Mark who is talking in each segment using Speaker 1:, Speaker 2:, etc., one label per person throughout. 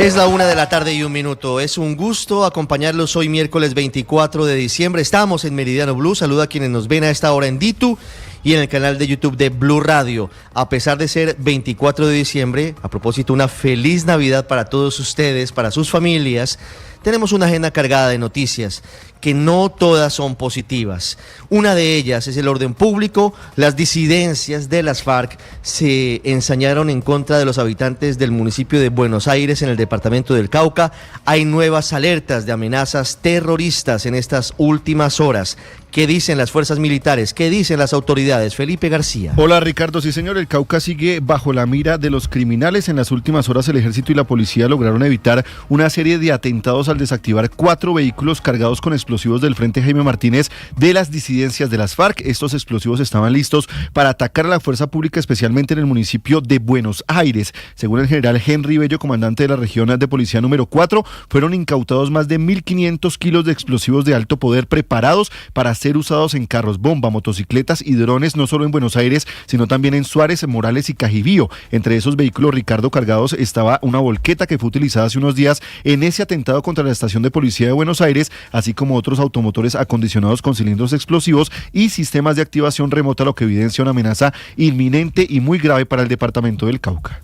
Speaker 1: Es la 1:01 p.m. Es un gusto acompañarlos hoy miércoles 24 de diciembre. Estamos en Meridiano Blue. Saluda a quienes nos ven a esta hora en Ditu y en el canal de YouTube de Blue Radio. A pesar de ser 24 de diciembre, a propósito, una feliz Navidad para todos ustedes, para sus familias. Tenemos una agenda cargada de noticias que no todas son positivas. Una de ellas es el orden público. Las disidencias de las FARC se ensañaron en contra de los habitantes del municipio de Buenos Aires en el departamento del Cauca. Hay nuevas alertas de amenazas terroristas en estas últimas horas. ¿Qué dicen las fuerzas militares? ¿Qué dicen las autoridades? Felipe García.
Speaker 2: Hola Ricardo, sí señor, el Cauca sigue bajo la mira de los criminales. En las últimas horas el ejército y la policía lograron evitar una serie de atentados al desactivar 4 vehículos cargados con explosivos del Frente Jaime Martínez de las disidencias de las FARC. Estos explosivos estaban listos para atacar a la fuerza pública, especialmente en el municipio de Buenos Aires. Según el general Henry Bello, comandante de la región de policía número 4, fueron incautados más de 1.500 kilos de explosivos de alto poder preparados para ser usados en carros bomba, motocicletas y drones, no solo en Buenos Aires, sino también en Suárez, Morales y Cajibío. Entre esos vehículos, Ricardo, cargados estaba una volqueta que fue utilizada hace unos días en ese atentado contra la estación de policía de Buenos Aires, así como otros automotores acondicionados con cilindros explosivos y sistemas de activación remota, lo que evidencia una amenaza inminente y muy grave para el departamento del Cauca.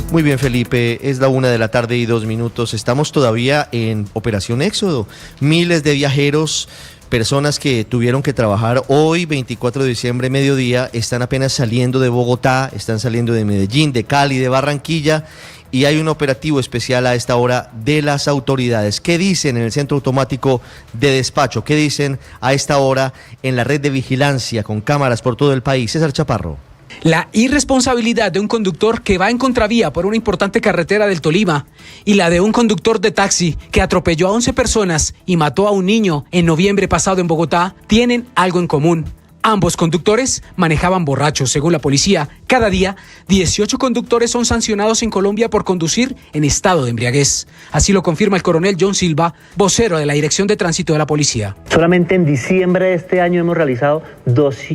Speaker 1: Muy bien, Felipe, es la 1:02 p.m. Estamos todavía en Operación Éxodo. Miles de viajeros, personas que tuvieron que trabajar hoy, 24 de diciembre, mediodía, están apenas saliendo de Bogotá, están saliendo de Medellín, de Cali, de Barranquilla, y hay un operativo especial a esta hora de las autoridades. ¿Qué dicen en el centro automático de despacho? ¿Qué dicen a esta hora en la red de vigilancia con cámaras por todo el país? César Chaparro.
Speaker 3: La irresponsabilidad de un conductor que va en contravía por una importante carretera del Tolima y la de un conductor de taxi que atropelló a 11 personas y mató a un niño en noviembre pasado en Bogotá tienen algo en común. Ambos conductores manejaban borrachos, según la policía. Cada día, 18 conductores son sancionados en Colombia por conducir en estado de embriaguez. Así lo confirma el coronel John Silva, vocero de la Dirección de Tránsito de la Policía.
Speaker 4: Solamente en diciembre de este año hemos realizado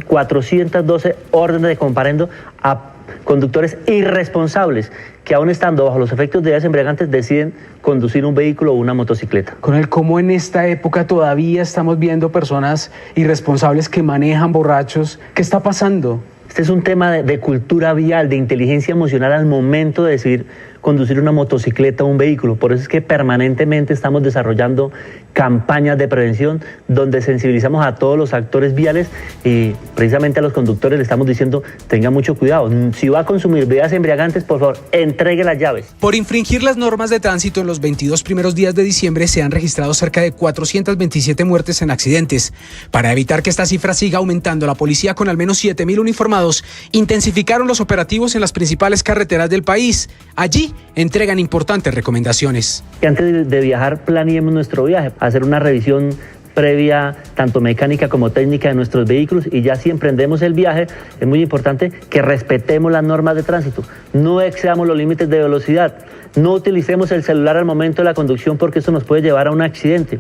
Speaker 4: 412 órdenes de comparendo a conductores irresponsables que, aún estando bajo los efectos de bebidas embriagantes, deciden conducir un vehículo o una motocicleta.
Speaker 3: Coronel, ¿cómo en esta época todavía estamos viendo personas irresponsables que manejan borrachos? ¿Qué está pasando?
Speaker 4: Este es un tema de cultura vial, de inteligencia emocional al momento de decidir conducir una motocicleta o un vehículo. Por eso es que permanentemente estamos desarrollando campañas de prevención donde sensibilizamos a todos los actores viales y precisamente a los conductores le estamos diciendo: tenga mucho cuidado. Si va a consumir bebidas embriagantes, por favor, entregue las llaves.
Speaker 3: Por infringir las normas de tránsito, en los 22 primeros días de diciembre se han registrado cerca de 427 muertes en accidentes. Para evitar que esta cifra siga aumentando, la policía, con al menos 7.000 uniformados, intensificaron los operativos en las principales carreteras del país. Allí entregan importantes recomendaciones.
Speaker 4: Antes de viajar, planeemos nuestro viaje, hacer una revisión previa, tanto mecánica como técnica, de nuestros vehículos, y ya si emprendemos el viaje, es muy importante que respetemos las normas de tránsito, no excedamos los límites de velocidad, no utilicemos el celular al momento de la conducción porque eso nos puede llevar a un accidente.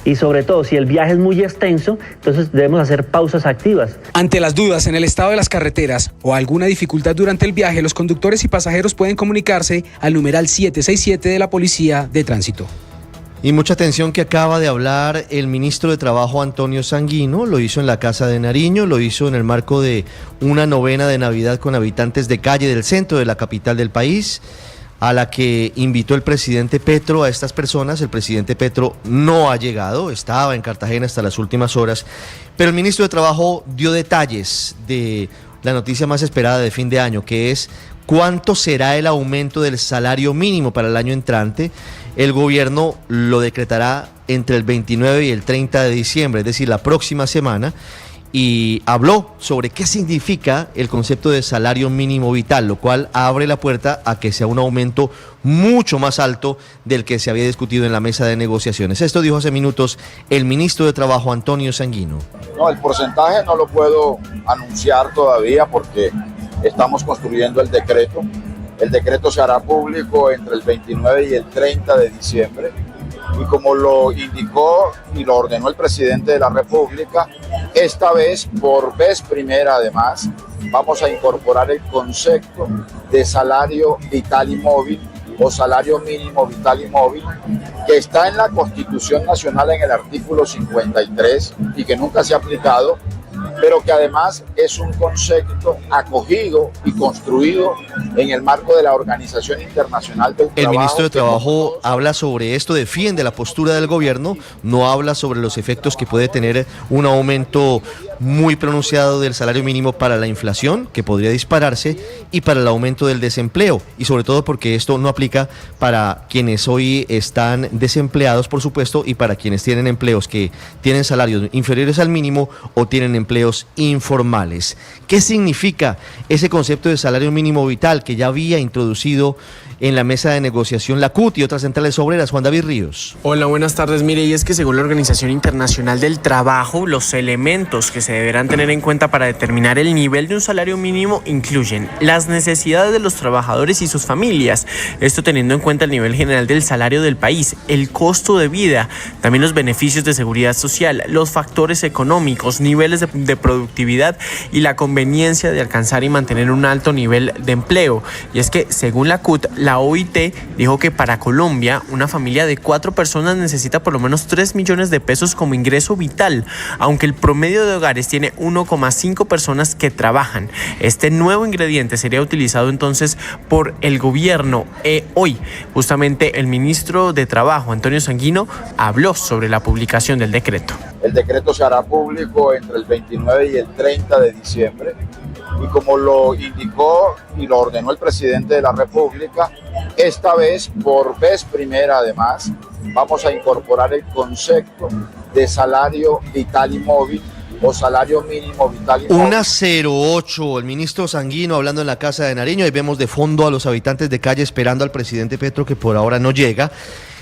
Speaker 4: Y sobre todo, si el viaje es muy extenso, entonces debemos hacer pausas activas.
Speaker 3: Ante las dudas en el estado de las carreteras o alguna dificultad durante el viaje, los conductores y pasajeros pueden comunicarse al numeral 767 de la Policía de Tránsito.
Speaker 1: Y mucha atención, que acaba de hablar el ministro de Trabajo, Antonio Sanguino. Lo hizo en la Casa de Nariño, lo hizo en el marco de una novena de Navidad con habitantes de calle del centro de la capital del país, a la que invitó el presidente Petro a estas personas. El presidente Petro no ha llegado, estaba en Cartagena hasta las últimas horas, pero el ministro de Trabajo dio detalles de la noticia más esperada de fin de año, que es cuánto será el aumento del salario mínimo para el año entrante. El gobierno lo decretará entre el 29 y el 30 de diciembre, es decir, la próxima semana, y habló sobre qué significa el concepto de salario mínimo vital, lo cual abre la puerta a que sea un aumento mucho más alto del que se había discutido en la mesa de negociaciones. Esto dijo hace minutos el ministro de Trabajo, Antonio Sanguino.
Speaker 5: No, el porcentaje no lo puedo anunciar todavía porque estamos construyendo el decreto. El decreto se hará público entre el 29 y el 30 de diciembre. Y como lo indicó y lo ordenó el presidente de la República, esta vez, por vez primera además, vamos a incorporar el concepto de salario vital y móvil o salario mínimo vital y móvil, que está en la Constitución Nacional en el artículo 53 y que nunca se ha aplicado, pero que además es un concepto acogido y construido en el marco de la Organización Internacional del Trabajo.
Speaker 1: El ministro de Trabajo habla sobre esto, defiende la postura del gobierno, no habla sobre los efectos que puede tener un aumento muy pronunciado del salario mínimo para la inflación, que podría dispararse, y para el aumento del desempleo, y sobre todo porque esto no aplica para quienes hoy están desempleados, por supuesto, y para quienes tienen empleos que tienen salarios inferiores al mínimo o tienen empleos informales. ¿Qué significa ese concepto de salario mínimo vital que ya había introducido en la mesa de negociación la CUT y otras centrales obreras? Juan David Ríos.
Speaker 6: Hola, buenas tardes. Mire, y es que según la Organización Internacional del Trabajo, los elementos que se deberán tener en cuenta para determinar el nivel de un salario mínimo incluyen las necesidades de los trabajadores y sus familias, esto teniendo en cuenta el nivel general del salario del país, el costo de vida, también los beneficios de seguridad social, los factores económicos, niveles de productividad y la conveniencia de alcanzar y mantener un alto nivel de empleo. Y es que según la CUT, la OIT dijo que para Colombia una familia de 4 personas necesita por lo menos 3 millones de pesos como ingreso vital, aunque el promedio de hogares tiene 1,5 personas que trabajan. Este nuevo ingrediente sería utilizado entonces por el gobierno. Hoy, justamente el ministro de Trabajo, Antonio Sanguino, habló sobre la publicación del decreto.
Speaker 5: El decreto se hará público entre el 29 y el 30 de diciembre. Y como lo indicó y lo ordenó el presidente de la República, esta vez, por vez primera además, vamos a incorporar el concepto de salario vital y móvil o salario mínimo vital y móvil.
Speaker 1: 1:08, el ministro Sanguino hablando en la Casa de Nariño. Ahí vemos de fondo a los habitantes de calle esperando al presidente Petro, que por ahora no llega.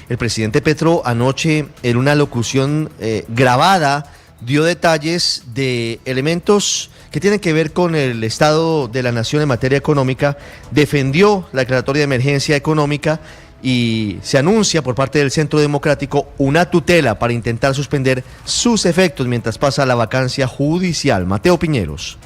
Speaker 1: El presidente Petro anoche, en una locución grabada, dio detalles de elementos que tienen que ver con el estado de la nación en materia económica, defendió la declaratoria de emergencia económica y se anuncia por parte del Centro Democrático una tutela para intentar suspender sus efectos mientras pasa la vacancia judicial. Mateo Piñeros.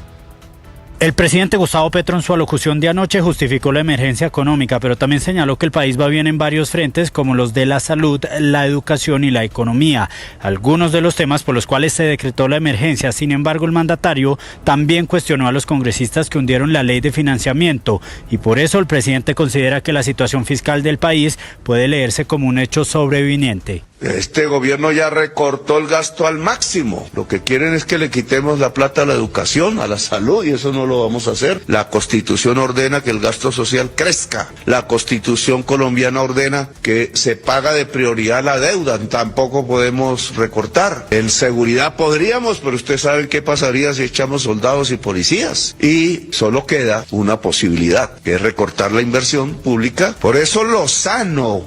Speaker 7: El presidente Gustavo Petro en su alocución de anoche justificó la emergencia económica, pero también señaló que el país va bien en varios frentes como los de la salud, la educación y la economía, algunos de los temas por los cuales se decretó la emergencia. Sin embargo, el mandatario también cuestionó a los congresistas que hundieron la ley de financiamiento y por eso el presidente considera que la situación fiscal del país puede leerse como un hecho sobreviniente.
Speaker 8: Este gobierno ya recortó el gasto al máximo. Lo que quieren es que le quitemos la plata a la educación, a la salud, y eso no lo vamos a hacer. La Constitución ordena que el gasto social crezca. La Constitución colombiana ordena que se paga de prioridad la deuda. Tampoco podemos recortar. En seguridad podríamos, pero ustedes saben qué pasaría si echamos soldados y policías. Y solo queda una posibilidad, que es recortar la inversión pública. Por eso lo sano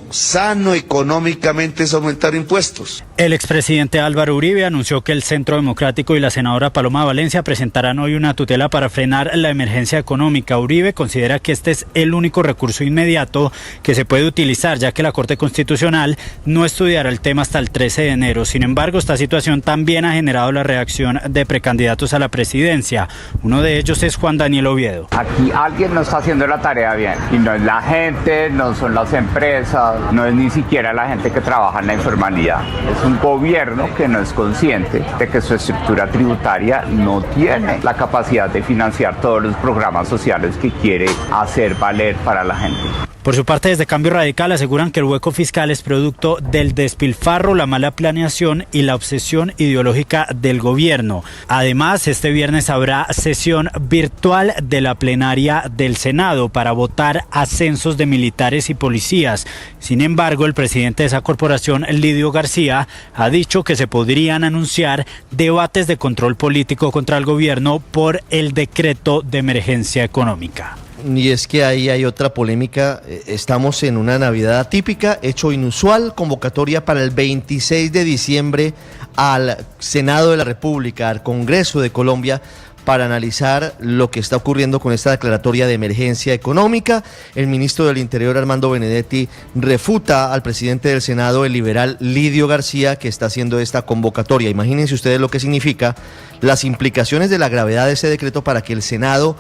Speaker 8: económicamente es aumentar impuestos.
Speaker 7: El expresidente Álvaro Uribe anunció que el Centro Democrático y la senadora Paloma Valencia presentarán hoy una tutela para frenar la emergencia económica. Uribe considera que este es el único recurso inmediato que se puede utilizar, ya que la Corte Constitucional no estudiará el tema hasta el 13 de enero. Sin embargo, esta situación también ha generado la reacción de precandidatos a la presidencia. Uno de ellos es Juan Daniel Oviedo.
Speaker 9: Aquí alguien no está haciendo la tarea bien, y no es la gente, no son las empresas, no es ni siquiera la gente que trabaja en la informalidad. Es un gobierno que no es consciente de que su estructura tributaria no tiene la capacidad de financiar todos los programas sociales que quiere hacer valer para la gente.
Speaker 7: Por su parte, desde Cambio Radical aseguran que el hueco fiscal es producto del despilfarro, la mala planeación y la obsesión ideológica del gobierno. Además, este viernes habrá sesión virtual de la plenaria del Senado para votar ascensos de militares y policías. Sin embargo, el presidente de esa corporación, Lidio García, ha dicho que se podrían anunciar debates de control político contra el gobierno por el decreto de emergencia económica.
Speaker 1: Y es que ahí hay otra polémica. Estamos en una Navidad atípica, hecho inusual, convocatoria para el 26 de diciembre al Senado de la República, al Congreso de Colombia, para analizar lo que está ocurriendo con esta declaratoria de emergencia económica. El ministro del Interior, Armando Benedetti, refuta al presidente del Senado, el liberal Lidio García, que está haciendo esta convocatoria. Imagínense ustedes lo que significa, las implicaciones de la gravedad de ese decreto para que el Senado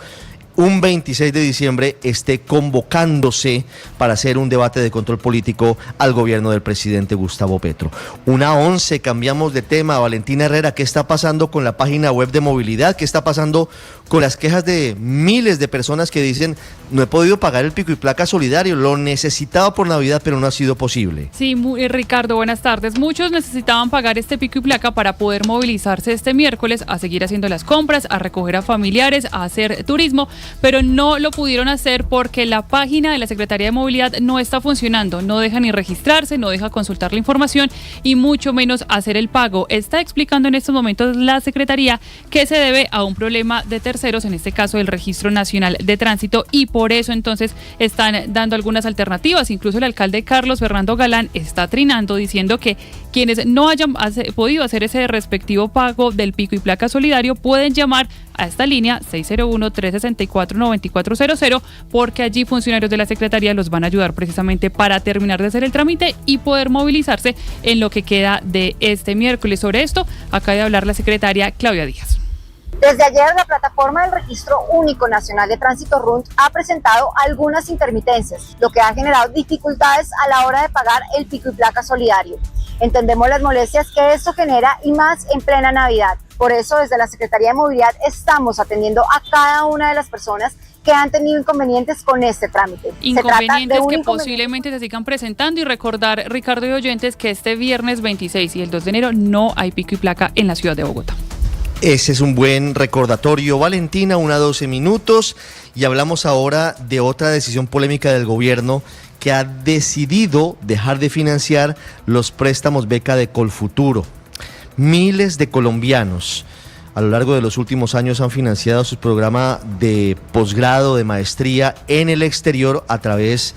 Speaker 1: un 26 de diciembre esté convocándose para hacer un debate de control político al gobierno del presidente Gustavo Petro. 1:11, cambiamos de tema. Valentina Herrera, ¿qué está pasando con la página web de movilidad? ¿Qué está pasando con las quejas de miles de personas que dicen no he podido pagar el pico y placa solidario, lo necesitaba por Navidad pero no ha sido posible?
Speaker 10: Sí, Ricardo, buenas tardes. Muchos necesitaban pagar este pico y placa para poder movilizarse este miércoles a seguir haciendo las compras, a recoger a familiares, a hacer turismo, pero no lo pudieron hacer porque la página de la Secretaría de Movilidad no está funcionando, no deja ni registrarse, no deja consultar la información y mucho menos hacer el pago. Está explicando en estos momentos la Secretaría que se debe a un problema de terceros, en este caso el Registro Nacional de Tránsito, y por eso entonces están dando algunas alternativas. Incluso el alcalde Carlos Fernando Galán está trinando diciendo que quienes no hayan podido hacer ese respectivo pago del pico y placa solidario pueden llamar a esta línea 601-364-9400 porque allí funcionarios de la Secretaría los van a ayudar precisamente para terminar de hacer el trámite y poder movilizarse en lo que queda de este miércoles. Sobre esto acaba de hablar la secretaria Claudia Díaz.
Speaker 11: Desde ayer, la plataforma del Registro Único Nacional de Tránsito RUNT ha presentado algunas intermitencias, lo que ha generado dificultades a la hora de pagar el pico y placa solidario. Entendemos las molestias que esto genera y más en plena Navidad. Por eso, desde la Secretaría de Movilidad estamos atendiendo a cada una de las personas que han tenido inconvenientes con este trámite.
Speaker 10: Inconvenientes que posiblemente se sigan presentando, y recordar, Ricardo y oyentes, que este viernes 26 y el 2 de enero no hay pico y placa en la ciudad de Bogotá.
Speaker 1: Ese es un buen recordatorio, Valentina, 1:12 minutos, y hablamos ahora de otra decisión polémica del gobierno que ha decidido dejar de financiar los préstamos beca de Colfuturo. Miles de colombianos a lo largo de los últimos años han financiado su programa de posgrado, de maestría en el exterior a través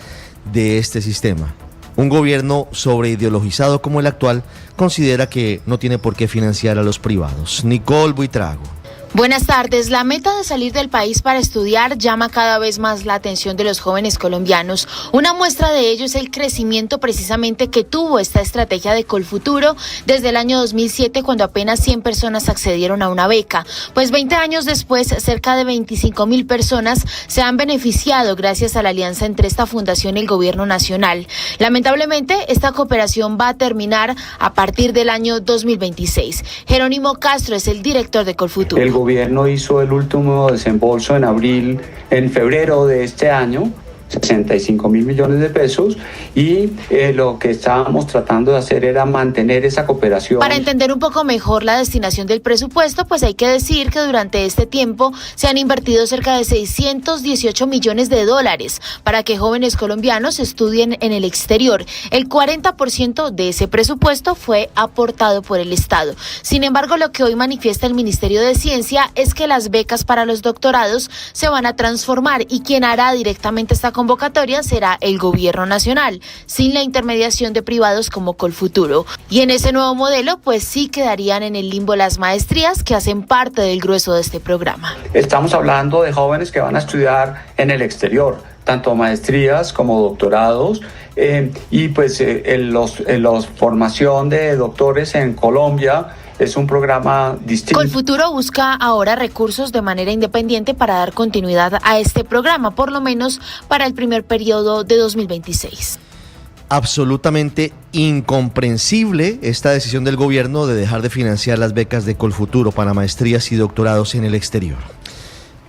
Speaker 1: de este sistema. Un gobierno sobreideologizado como el actual considera que no tiene por qué financiar a los privados. Nicole Buitrago.
Speaker 12: Buenas tardes. La meta de salir del país para estudiar llama cada vez más la atención de los jóvenes colombianos. Una muestra de ello es el crecimiento precisamente que tuvo esta estrategia de Colfuturo desde el año 2007, cuando apenas 100 personas accedieron a una beca. Pues 20 años después, cerca de 25.000 personas se han beneficiado gracias a la alianza entre esta fundación y el gobierno nacional. Lamentablemente, esta cooperación va a terminar a partir del año 2026. Jerónimo Castro es el director de Colfuturo.
Speaker 13: El gobierno hizo el último desembolso en febrero de este año, 65.000 millones de pesos, y lo que estábamos tratando de hacer era mantener esa cooperación.
Speaker 12: Para entender un poco mejor la destinación del presupuesto, pues hay que decir que durante este tiempo se han invertido cerca de 618 millones de dólares para que jóvenes colombianos estudien en el exterior. El 40% de ese presupuesto fue aportado por el Estado. Sin embargo, lo que hoy manifiesta el Ministerio de Ciencia es que las becas para los doctorados se van a transformar, y quien hará directamente esta convocatoria será el gobierno nacional, sin la intermediación de privados como Colfuturo. Y en ese nuevo modelo, pues sí quedarían en el limbo las maestrías, que hacen parte del grueso de este programa.
Speaker 13: Estamos hablando de jóvenes que van a estudiar en el exterior, tanto maestrías como doctorados, y pues la formación de doctores en Colombia es un programa distinto.
Speaker 12: Colfuturo busca ahora recursos de manera independiente para dar continuidad a este programa, por lo menos para el primer periodo de 2026.
Speaker 1: Absolutamente incomprensible esta decisión del gobierno de dejar de financiar las becas de Colfuturo para maestrías y doctorados en el exterior.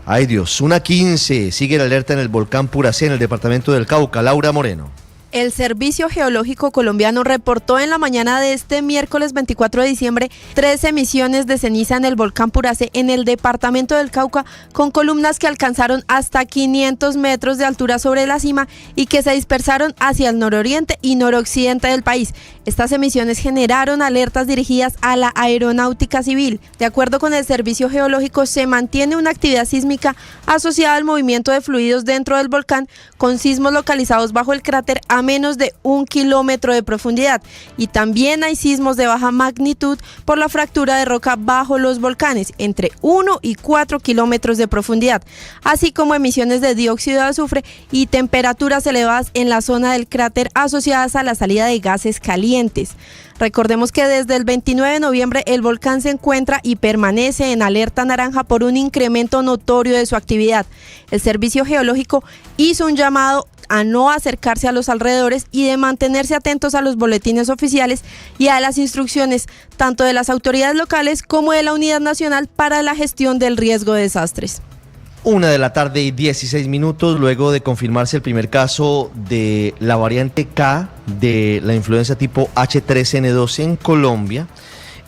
Speaker 1: Ay Dios, 1:15, sigue la alerta en el volcán Puracé, en el departamento del Cauca. Laura Moreno.
Speaker 14: El Servicio Geológico Colombiano reportó en la mañana de este miércoles 24 de diciembre 3 emisiones de ceniza en el volcán Puracé en el departamento del Cauca, con columnas que alcanzaron hasta 500 metros de altura sobre la cima y que se dispersaron hacia el nororiente y noroccidente del país. Estas emisiones generaron alertas dirigidas a la aeronáutica civil. De acuerdo con el Servicio Geológico, se mantiene una actividad sísmica asociada al movimiento de fluidos dentro del volcán, con sismos localizados bajo el cráter a a menos de 1 kilómetro de profundidad, y también hay sismos de baja magnitud por la fractura de roca bajo los volcanes, entre 1 y 4 kilómetros de profundidad, así como emisiones de dióxido de azufre y temperaturas elevadas en la zona del cráter asociadas a la salida de gases calientes. Recordemos que desde el 29 de noviembre el volcán se encuentra y permanece en alerta naranja por un incremento notorio de su actividad. El Servicio Geológico hizo un llamado a no acercarse a los alrededores y de mantenerse atentos a los boletines oficiales y a las instrucciones tanto de las autoridades locales como de la Unidad Nacional para la Gestión del Riesgo de Desastres.
Speaker 1: 1:16 p.m, luego de confirmarse el primer caso de la variante K de la influenza tipo H3N2 en Colombia.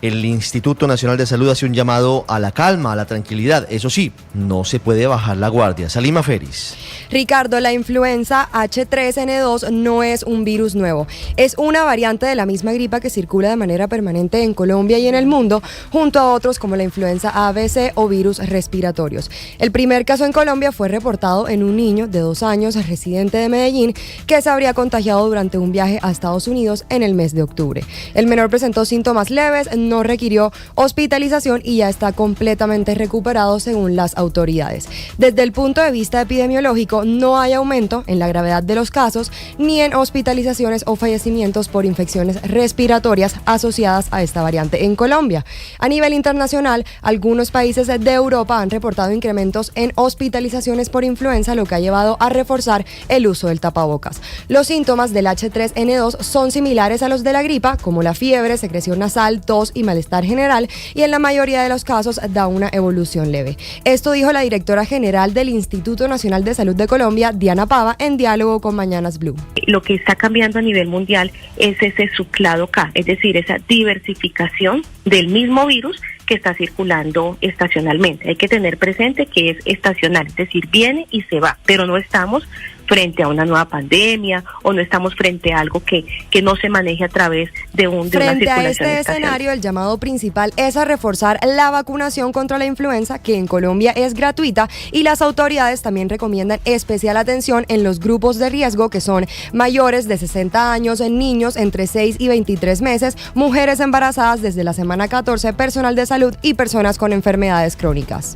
Speaker 1: El Instituto Nacional de Salud hace un llamado a la calma, a la tranquilidad. Eso sí, no se puede bajar la guardia. Salima Feris.
Speaker 15: Ricardo, la influenza H3N2 no es un virus nuevo. Es una variante de la misma gripa que circula de manera permanente en Colombia y en el mundo, junto a otros como la influenza ABC o virus respiratorios. El primer caso en Colombia fue reportado en un niño de 2 años, residente de Medellín, que se habría contagiado durante un viaje a Estados Unidos en el mes de octubre. El menor presentó síntomas leves, no requirió hospitalización y ya está completamente recuperado según las autoridades. Desde el punto de vista epidemiológico, no hay aumento en la gravedad de los casos ni en hospitalizaciones o fallecimientos por infecciones respiratorias asociadas a esta variante en Colombia. A nivel internacional, algunos países de Europa han reportado incrementos en hospitalizaciones por influenza, lo que ha llevado a reforzar el uso del tapabocas. Los síntomas del H3N2 son similares a los de la gripa, como la fiebre, secreción nasal, tos y malestar general, y en la mayoría de los casos da una evolución leve. Esto dijo la directora general del Instituto Nacional de Salud de Colombia, Diana Pava, en diálogo con Mañanas Blue.
Speaker 16: Lo que está cambiando a nivel mundial es ese subclado K, es decir, esa diversificación del mismo virus que está circulando estacionalmente. Hay que tener presente que es estacional, es decir, viene y se va, pero no estamos frente a una nueva pandemia o no estamos frente a algo que no se maneje a través de una circulación
Speaker 15: estacional. Frente a este
Speaker 16: estacional.
Speaker 15: escenario, el llamado principal es a reforzar la vacunación contra la influenza, que en Colombia es gratuita, y las autoridades también recomiendan especial atención en los grupos de riesgo, que son mayores de 60 años, niños entre 6 y 23 meses, mujeres embarazadas desde la semana 14, personal de salud y personas con enfermedades crónicas.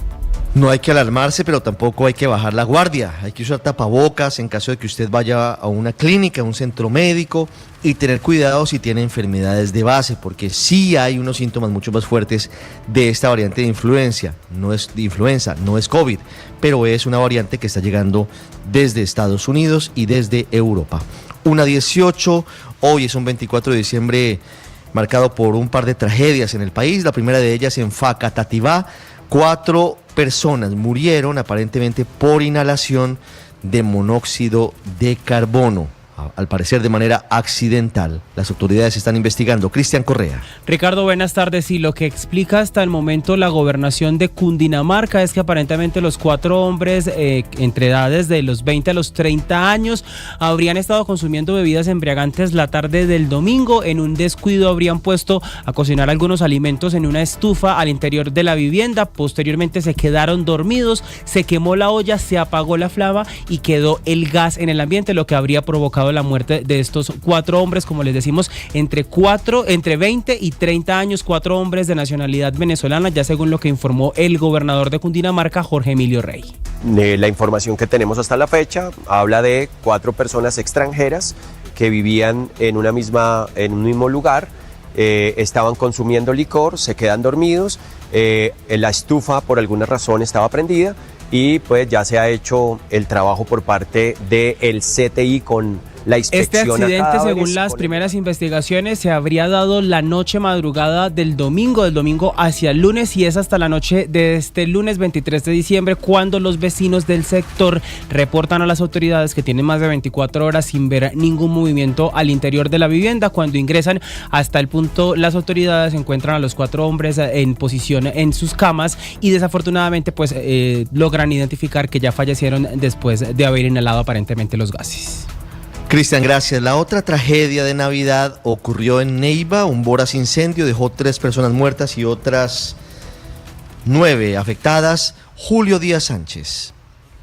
Speaker 1: No hay que alarmarse, pero tampoco hay que bajar la guardia. Hay que usar tapabocas en caso de que usted vaya a una clínica, a un centro médico, y tener cuidado si tiene enfermedades de base, porque sí hay unos síntomas mucho más fuertes de esta variante de influenza. No es COVID, pero es una variante que está llegando desde Estados Unidos y desde Europa. 1:18, hoy es un 24 de diciembre marcado por un par de tragedias en el país. La primera de ellas en Facatativá. 4 personas murieron aparentemente por inhalación de monóxido de carbono, al parecer de manera accidental. Las autoridades están investigando. Cristian Correa.
Speaker 17: Ricardo, buenas tardes. Y lo que explica hasta el momento la gobernación de Cundinamarca es que aparentemente los 4 hombres entre edades de los 20 a los 30 años habrían estado consumiendo bebidas embriagantes la tarde del domingo. En un descuido habrían puesto a cocinar algunos alimentos en una estufa al interior de la vivienda. Posteriormente se quedaron dormidos, se quemó la olla, se apagó la flama y quedó el gas en el ambiente, lo que habría provocado la muerte de estos 4 hombres, como les decimos, entre 20 y 30 años, 4 hombres de nacionalidad venezolana, ya según lo que informó el gobernador de Cundinamarca, Jorge Emilio Rey.
Speaker 18: La información que tenemos hasta la fecha habla de 4 personas extranjeras que vivían en un mismo lugar, estaban consumiendo licor, se quedan dormidos, la estufa por alguna razón estaba prendida y pues ya se ha hecho el trabajo por parte del CTI con la inspección.
Speaker 17: Este accidente, según las primeras investigaciones, se habría dado la noche madrugada del domingo hacia el lunes, y es hasta la noche de este lunes 23 de diciembre cuando los vecinos del sector reportan a las autoridades que tienen más de 24 horas sin ver ningún movimiento al interior de la vivienda. Cuando ingresan hasta el punto, las autoridades encuentran a los 4 hombres en posición en sus camas y desafortunadamente pues logran identificar que ya fallecieron después de haber inhalado aparentemente los gases.
Speaker 1: Cristian, gracias. La otra tragedia de Navidad ocurrió en Neiva. Un voraz incendio dejó 3 personas muertas y otras 9 afectadas. Julio Díaz Sánchez.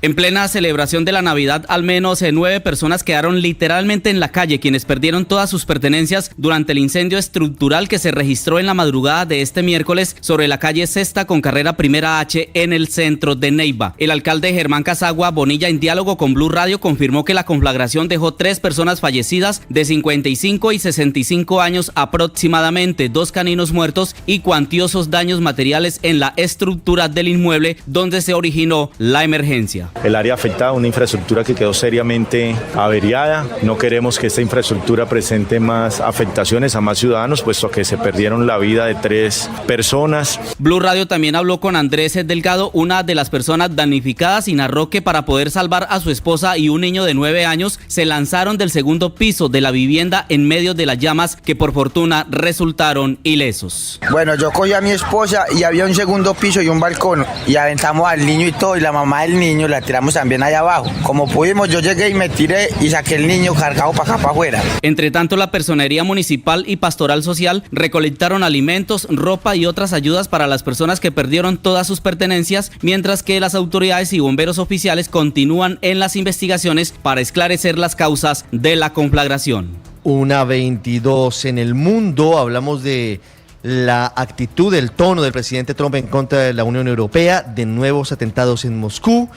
Speaker 19: En plena celebración de la Navidad, al menos 9 personas quedaron literalmente en la calle, quienes perdieron todas sus pertenencias durante el incendio estructural que se registró en la madrugada de este miércoles sobre la calle Sexta con carrera Primera H en el centro de Neiva. El alcalde Germán Casagua Bonilla, en diálogo con Blue Radio, confirmó que la conflagración dejó 3 personas fallecidas de 55 y 65 años aproximadamente, 2 caninos muertos y cuantiosos daños materiales en la estructura del inmueble donde se originó la emergencia.
Speaker 20: El área afectada, una infraestructura que quedó seriamente averiada. No queremos que esta infraestructura presente más afectaciones a más ciudadanos, puesto que se perdieron la vida de 3 personas.
Speaker 19: Blue Radio también habló con Andrés Delgado, una de las personas damnificadas, y narró que para poder salvar a su esposa y un niño de 9 años, se lanzaron del segundo piso de la vivienda en medio de las llamas, que por fortuna resultaron ilesos.
Speaker 21: Bueno, yo cogí a mi esposa y había un segundo piso y un balcón y aventamos al niño y todo, y la mamá del niño la tiramos también allá abajo. Como pudimos, yo llegué y me tiré y saqué el niño cargado para acá, para afuera.
Speaker 19: Entre tanto, la Personería Municipal y Pastoral Social recolectaron alimentos, ropa y otras ayudas para las personas que perdieron todas sus pertenencias, mientras que las autoridades y bomberos oficiales continúan en las investigaciones para esclarecer las causas de la conflagración.
Speaker 1: 1:22 en el mundo. Hablamos de la actitud, el tono del presidente Trump en contra de la Unión Europea, de nuevos atentados en Moscú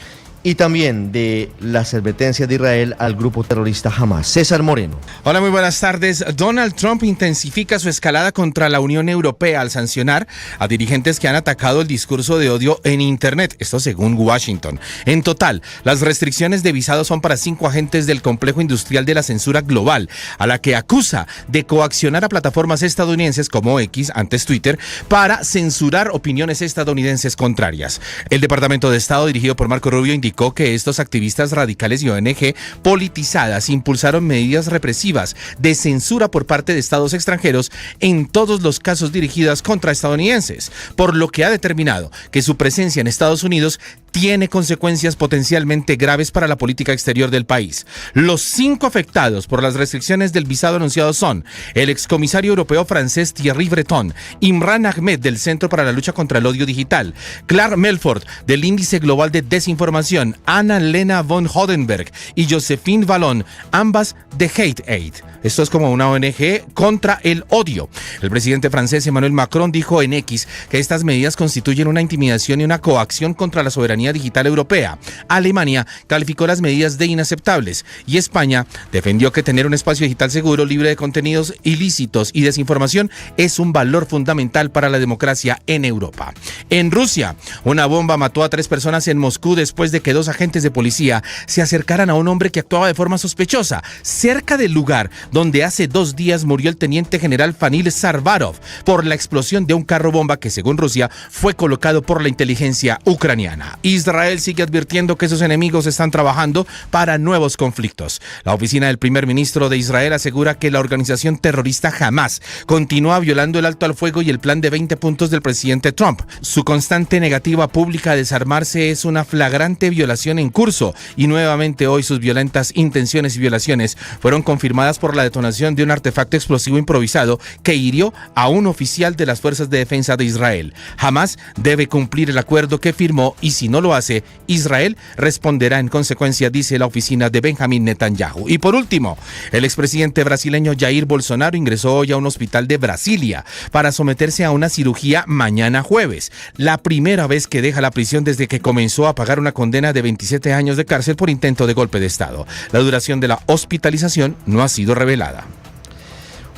Speaker 1: y también de las advertencias de Israel al grupo terrorista Hamas. César Moreno.
Speaker 22: Hola, muy buenas tardes. Donald Trump intensifica su escalada contra la Unión Europea al sancionar a dirigentes que han atacado el discurso de odio en Internet, esto según Washington. En total, las restricciones de visados son para 5 agentes del complejo industrial de la censura global, a la que acusa de coaccionar a plataformas estadounidenses como X, antes Twitter, para censurar opiniones estadounidenses contrarias. El Departamento de Estado, dirigido por Marco Rubio, indicó que estos activistas radicales y ONG politizadas impulsaron medidas represivas de censura por parte de estados extranjeros en todos los casos dirigidos contra estadounidenses, por lo que ha determinado que su presencia en Estados Unidos tiene consecuencias potencialmente graves para la política exterior del país. Los 5 afectados por las restricciones del visado anunciados son el excomisario europeo francés Thierry Breton, Imran Ahmed del Centro para la Lucha contra el Odio Digital, Clark Melford del Índice Global de Desinformación, Anna-Lena von Hodenberg y Josephine Vallon, ambas de Hate Aid. Esto es como una ONG contra el odio. El presidente francés Emmanuel Macron dijo en X que estas medidas constituyen una intimidación y una coacción contra la soberanía digital europea. Alemania calificó las medidas de inaceptables y España defendió que tener un espacio digital seguro, libre de contenidos ilícitos y desinformación es un valor fundamental para la democracia en Europa. En Rusia, una bomba mató a 3 personas en Moscú después de que 2 agentes de policía se acercaran a un hombre que actuaba de forma sospechosa cerca del lugar donde hace 2 días murió el teniente general Fanil Sarvarov por la explosión de un carro bomba que, según Rusia, fue colocado por la inteligencia ucraniana. Israel sigue advirtiendo que sus enemigos están trabajando para nuevos conflictos. La oficina del primer ministro de Israel asegura que la organización terrorista Hamas continúa violando el alto al fuego y el plan de 20 puntos del presidente Trump. Su constante negativa pública a desarmarse es una flagrante violación en curso y nuevamente hoy sus violentas intenciones y violaciones fueron confirmadas por la detonación de un artefacto explosivo improvisado que hirió a un oficial de las fuerzas de defensa de Israel. Hamas debe cumplir el acuerdo que firmó y si no lo hace, Israel responderá en consecuencia, dice la oficina de Benjamín Netanyahu. Y por último, el expresidente brasileño Jair Bolsonaro ingresó hoy a un hospital de Brasilia para someterse a una cirugía mañana jueves, la primera vez que deja la prisión desde que comenzó a pagar una condena de 27 años de cárcel por intento de golpe de Estado. La duración de la hospitalización no ha sido revelada.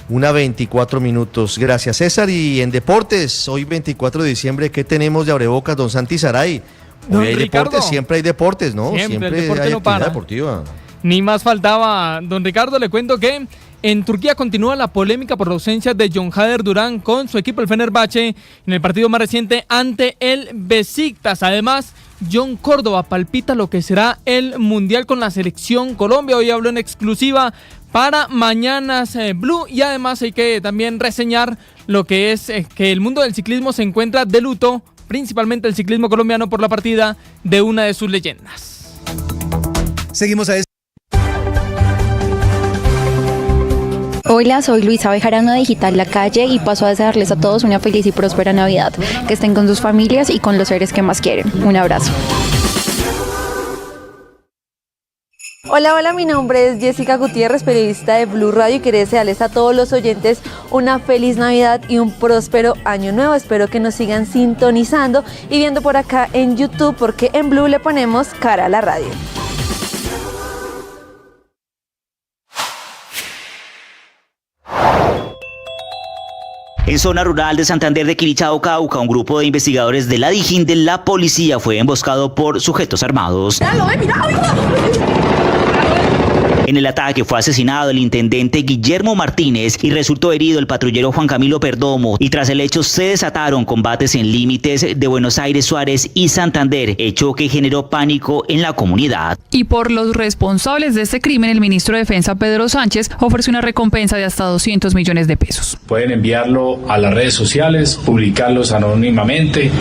Speaker 1: 1:24. Gracias, César. Y en deportes, hoy 24 de diciembre, ¿qué tenemos de abrebocas, don Santi Saray? Hoy hay deportes, siempre hay deportes, ¿no?
Speaker 23: Siempre el deporte
Speaker 1: hay
Speaker 23: no
Speaker 1: actividad
Speaker 23: para.
Speaker 1: Deportiva.
Speaker 23: Ni más faltaba. Don Ricardo, le cuento que en Turquía continúa la polémica por la ausencia de John Hader Durán con su equipo, el Fenerbahce, en el partido más reciente ante el Besiktas. Además, John Córdoba palpita lo que será el Mundial con la selección Colombia. Hoy habló en exclusiva para Mañanas Blue y además hay que también reseñar lo que es que el mundo del ciclismo se encuentra de luto, principalmente el ciclismo colombiano, por la partida de una de sus leyendas.
Speaker 24: Seguimos a
Speaker 25: Hola, soy Luisa Bejarano de Digital La Calle y paso a desearles a todos una feliz y próspera Navidad. Que estén con sus familias y con los seres que más quieren. Un abrazo.
Speaker 2: Hola, mi nombre es Jessica Gutiérrez, periodista de Blue Radio, y quería desearles a todos los oyentes una feliz Navidad y un próspero año nuevo. Espero que nos sigan sintonizando y viendo por acá en YouTube, porque en Blue le ponemos cara a la radio.
Speaker 3: En zona rural de Santander de Quilichao, Cauca, un grupo de investigadores de la Dijín de la policía fue emboscado por sujetos armados. En el ataque fue asesinado el intendente Guillermo Martínez y resultó herido el patrullero Juan Camilo Perdomo, y tras el hecho se desataron combates en límites de Buenos Aires, Suárez y Santander, hecho que generó pánico en la comunidad.
Speaker 10: Y por los responsables de este crimen, el ministro de Defensa Pedro Sánchez ofreció una recompensa de hasta 200 millones de pesos.
Speaker 4: Pueden enviarlo a las redes sociales, publicarlos anónimamente,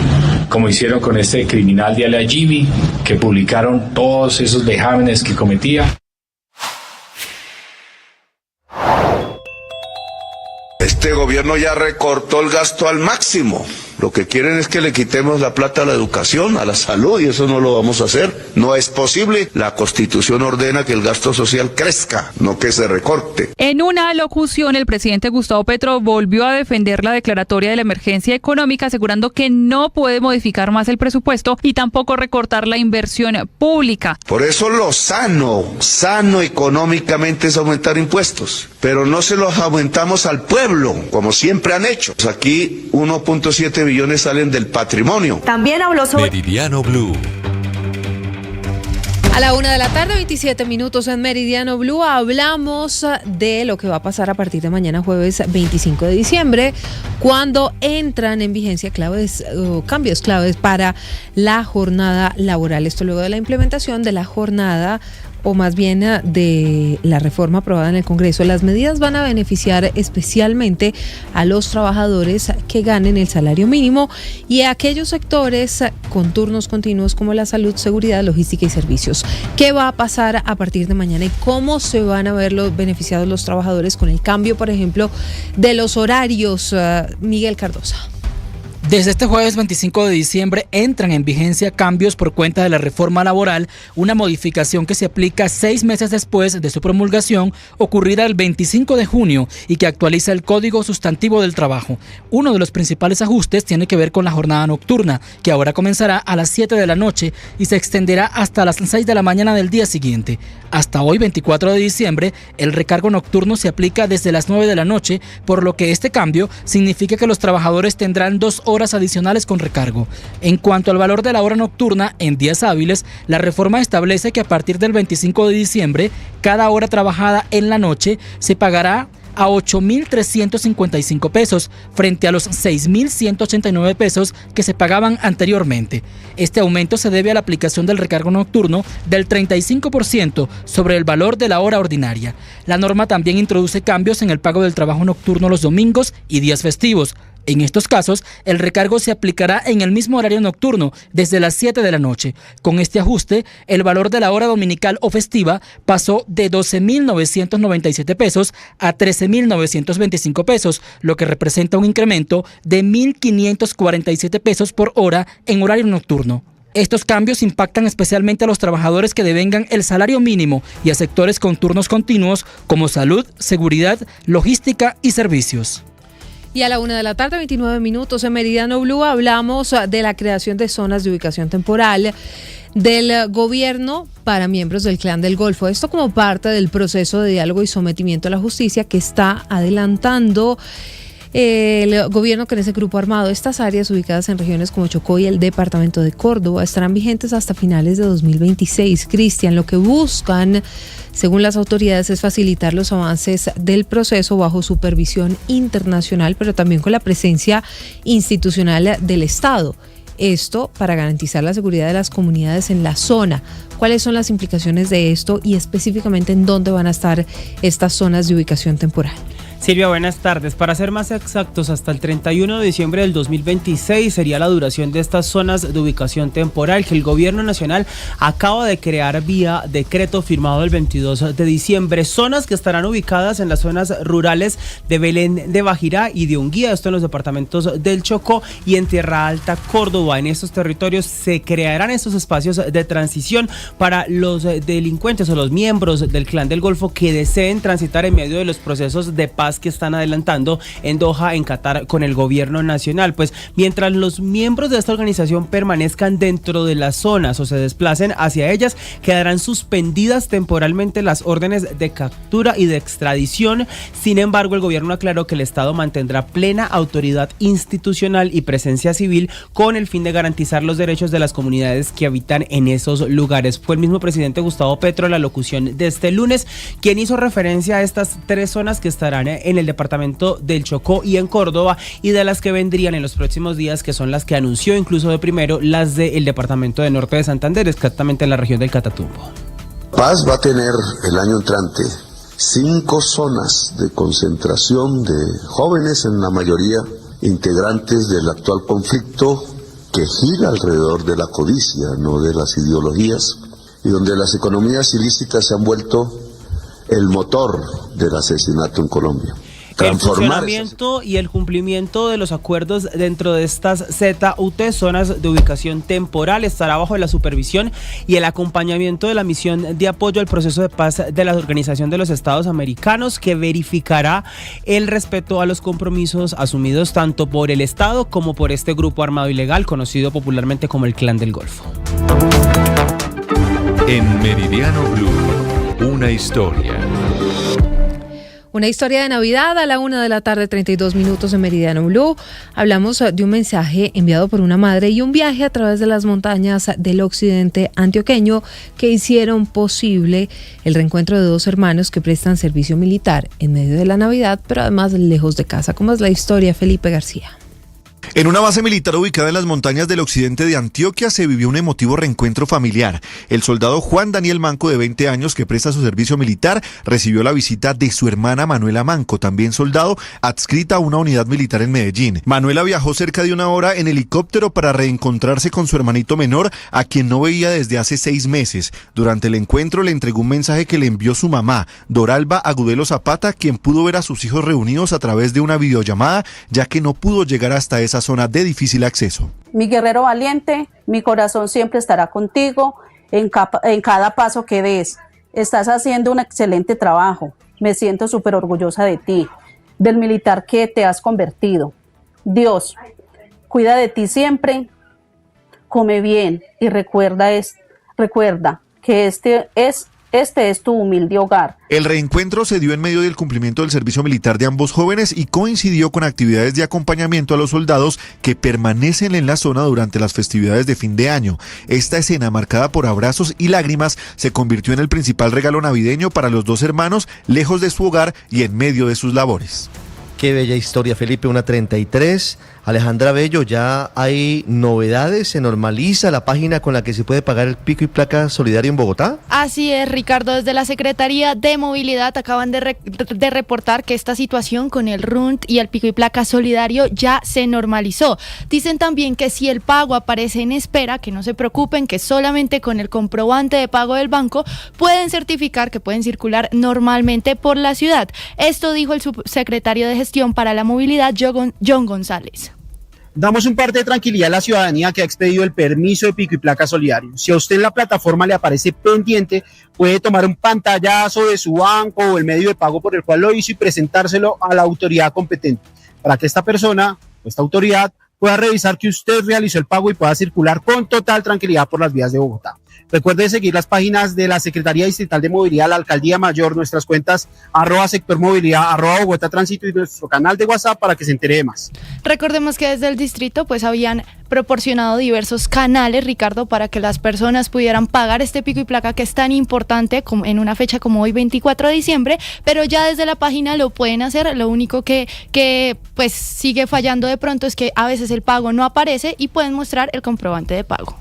Speaker 4: como hicieron con este criminal de alias Jimmy, que publicaron todos esos vejámenes que cometía.
Speaker 8: Este gobierno ya recortó el gasto al máximo. Lo que quieren es que le quitemos la plata a la educación, a la salud, y eso no lo vamos a hacer. No es posible. La Constitución ordena que el gasto social crezca, no que se recorte.
Speaker 10: En una locución, el presidente Gustavo Petro volvió a defender la declaratoria de la emergencia económica, asegurando que no puede modificar más el presupuesto y tampoco recortar la inversión pública.
Speaker 8: Por eso lo sano económicamente es aumentar impuestos, pero no se los aumentamos al pueblo, como siempre han hecho. Aquí 1.7 billones salen del patrimonio.
Speaker 2: También habló sobre
Speaker 5: Meridiano Blue.
Speaker 6: A la 1:27 p.m. en Meridiano Blue hablamos de lo que va a pasar a partir de mañana, jueves 25 de diciembre, cuando entran en vigencia cambios claves para la jornada laboral. Esto luego de la implementación de la jornada, o más bien de la reforma aprobada en el Congreso. Las medidas van a beneficiar especialmente a los trabajadores que ganen el salario mínimo y a aquellos sectores con turnos continuos como la salud, seguridad, logística y servicios. ¿Qué va a pasar a partir de mañana y cómo se van a ver los beneficiados los trabajadores con el cambio, por ejemplo, de los horarios? Miguel Cardosa.
Speaker 26: Desde este jueves 25 de diciembre entran en vigencia cambios por cuenta de la reforma laboral, una modificación que se aplica 6 meses después de su promulgación, ocurrida el 25 de junio, y que actualiza el Código Sustantivo del Trabajo. Uno de los principales ajustes tiene que ver con la jornada nocturna, que ahora comenzará a las 7 de la noche y se extenderá hasta las 6 de la mañana del día siguiente. Hasta hoy, 24 de diciembre, el recargo nocturno se aplica desde las 9 de la noche, por lo que este cambio significa que los trabajadores tendrán 2 horas adicionales con recargo. En cuanto al valor de la hora nocturna en días hábiles, la reforma establece que a partir del 25 de diciembre, cada hora trabajada en la noche se pagará a 8.355 pesos frente a los 6.189 pesos que se pagaban anteriormente. Este aumento se debe a la aplicación del recargo nocturno del 35% sobre el valor de la hora ordinaria. La norma también introduce cambios en el pago del trabajo nocturno los domingos y días festivos. En estos casos, el recargo se aplicará en el mismo horario nocturno, desde las 7 de la noche. Con este ajuste, el valor de la hora dominical o festiva pasó de 12.997 pesos a 13.925 pesos, lo que representa un incremento de 1.547 pesos por hora en horario nocturno. Estos cambios impactan especialmente a los trabajadores que devengan el salario mínimo y a sectores con turnos continuos como salud, seguridad, logística y servicios.
Speaker 6: Y a la 1:29 p.m. en Meridiano Blue hablamos de la creación de zonas de ubicación temporal del gobierno para miembros del Clan del Golfo. Esto como parte del proceso de diálogo y sometimiento a la justicia que está adelantando el gobierno con ese grupo armado. Estas áreas ubicadas en regiones como Chocó y el departamento de Córdoba estarán vigentes hasta finales de 2026. Cristian, lo que buscan, según las autoridades, es facilitar los avances del proceso bajo supervisión internacional, pero también con la presencia institucional del Estado. Esto para garantizar la seguridad de las comunidades en la zona. ¿Cuáles son las implicaciones de esto y específicamente en dónde van a estar estas zonas de ubicación temporal?
Speaker 17: Silvia, buenas tardes. Para ser más exactos, hasta el 31 de diciembre del 2026 sería la duración de estas zonas de ubicación temporal que el gobierno nacional acaba de crear vía decreto firmado el 22 de diciembre. Zonas que estarán ubicadas en las zonas rurales de Belén de Bajirá y de Unguía, esto en los departamentos del Chocó y en Tierra Alta, Córdoba. En estos territorios se crearán estos espacios de transición para los delincuentes o los miembros del Clan del Golfo que deseen transitar en medio de los procesos de paz que están adelantando en Doha, en Qatar, con el gobierno nacional. Pues mientras los miembros de esta organización permanezcan dentro de las zonas o se desplacen hacia ellas, quedarán suspendidas temporalmente las órdenes de captura y de extradición. Sin embargo, el gobierno aclaró que el Estado mantendrá plena autoridad institucional y presencia civil con el fin de garantizar los derechos de las comunidades que habitan en esos lugares. Fue el mismo presidente Gustavo Petro en la locución de este lunes quien hizo referencia a estas 3 zonas que estarán en el departamento del Chocó y en Córdoba y de las que vendrían en los próximos días, que son las que anunció incluso de primero, las del departamento de Norte de Santander, exactamente en la región del Catatumbo.
Speaker 8: Paz va a tener el año entrante 5 zonas de concentración de jóvenes, en la mayoría integrantes del actual conflicto que gira alrededor de la codicia, no de las ideologías, y donde las economías ilícitas se han vuelto el motor del asesinato en Colombia.
Speaker 17: El funcionamiento y el cumplimiento de los acuerdos dentro de estas ZUT, zonas de ubicación temporal, estará bajo la supervisión y el acompañamiento de la misión de apoyo al proceso de paz de la Organización de los Estados Americanos, que verificará el respeto a los compromisos asumidos tanto por el Estado como por este grupo armado ilegal conocido popularmente como el Clan del Golfo.
Speaker 5: En Meridiano Blue, una historia.
Speaker 6: Una historia de Navidad a la 1:32 p.m. en Meridiano Blue. Hablamos de un mensaje enviado por una madre y un viaje a través de las montañas del occidente antioqueño que hicieron posible el reencuentro de 2 hermanos que prestan servicio militar en medio de la Navidad, pero además lejos de casa. ¿Cómo es la historia, Felipe García?
Speaker 7: En una base militar ubicada en las montañas del occidente de Antioquia se vivió un emotivo reencuentro familiar. El soldado Juan Daniel Manco, de 20 años, que presta su servicio militar, recibió la visita de su hermana Manuela Manco, también soldado, adscrita a una unidad militar en Medellín. Manuela viajó cerca de 1 hora en helicóptero para reencontrarse con su hermanito menor, a quien no veía desde hace 6 meses. Durante el encuentro le entregó un mensaje que le envió su mamá, Doralba Agudelo Zapata, quien pudo ver a sus hijos reunidos a través de una videollamada, ya que no pudo llegar hasta esa zona de difícil acceso.
Speaker 9: Mi guerrero valiente, mi corazón siempre estará contigo en cada paso que des. Estás haciendo un excelente trabajo. Me siento súper orgullosa de ti, del militar que te has convertido. Dios, cuida de ti siempre, come bien y recuerda que este es tu humilde hogar.
Speaker 7: El reencuentro se dio en medio del cumplimiento del servicio militar de ambos jóvenes y coincidió con actividades de acompañamiento a los soldados que permanecen en la zona durante las festividades de fin de año. Esta escena, marcada por abrazos y lágrimas, se convirtió en el principal regalo navideño para los 2 hermanos, lejos de su hogar y en medio de sus labores.
Speaker 1: Qué bella historia, Felipe, 1:33. Alejandra Bello, ya hay novedades, se normaliza la página con la que se puede pagar el pico y placa solidario en Bogotá.
Speaker 11: Así es, Ricardo, desde la Secretaría de Movilidad acaban de reportar que esta situación con el RUNT y el pico y placa solidario ya se normalizó. Dicen también que si el pago aparece en espera, que no se preocupen, que solamente con el comprobante de pago del banco pueden certificar que pueden circular normalmente por la ciudad. Esto dijo el subsecretario de Gestión para la Movilidad, John González.
Speaker 12: Damos un parte de tranquilidad a la ciudadanía que ha expedido el permiso de pico y placa solidario. Si a usted en la plataforma le aparece pendiente, puede tomar un pantallazo de su banco o el medio de pago por el cual lo hizo y presentárselo a la autoridad competente, para que esta persona, esta autoridad, pueda revisar que usted realizó el pago y pueda circular con total tranquilidad por las vías de Bogotá. Recuerde seguir las páginas de la Secretaría Distrital de Movilidad, la Alcaldía Mayor, nuestras cuentas @sectormovilidad, @Bogotá Tránsito y nuestro canal de WhatsApp para que se entere de más.
Speaker 11: Recordemos que desde el distrito pues habían proporcionado diversos canales, Ricardo, para que las personas pudieran pagar este pico y placa que es tan importante como en una fecha como hoy, 24 de diciembre, pero ya desde la página lo pueden hacer. Lo único que pues sigue fallando de pronto es que a veces el pago no aparece y pueden mostrar el comprobante de pago.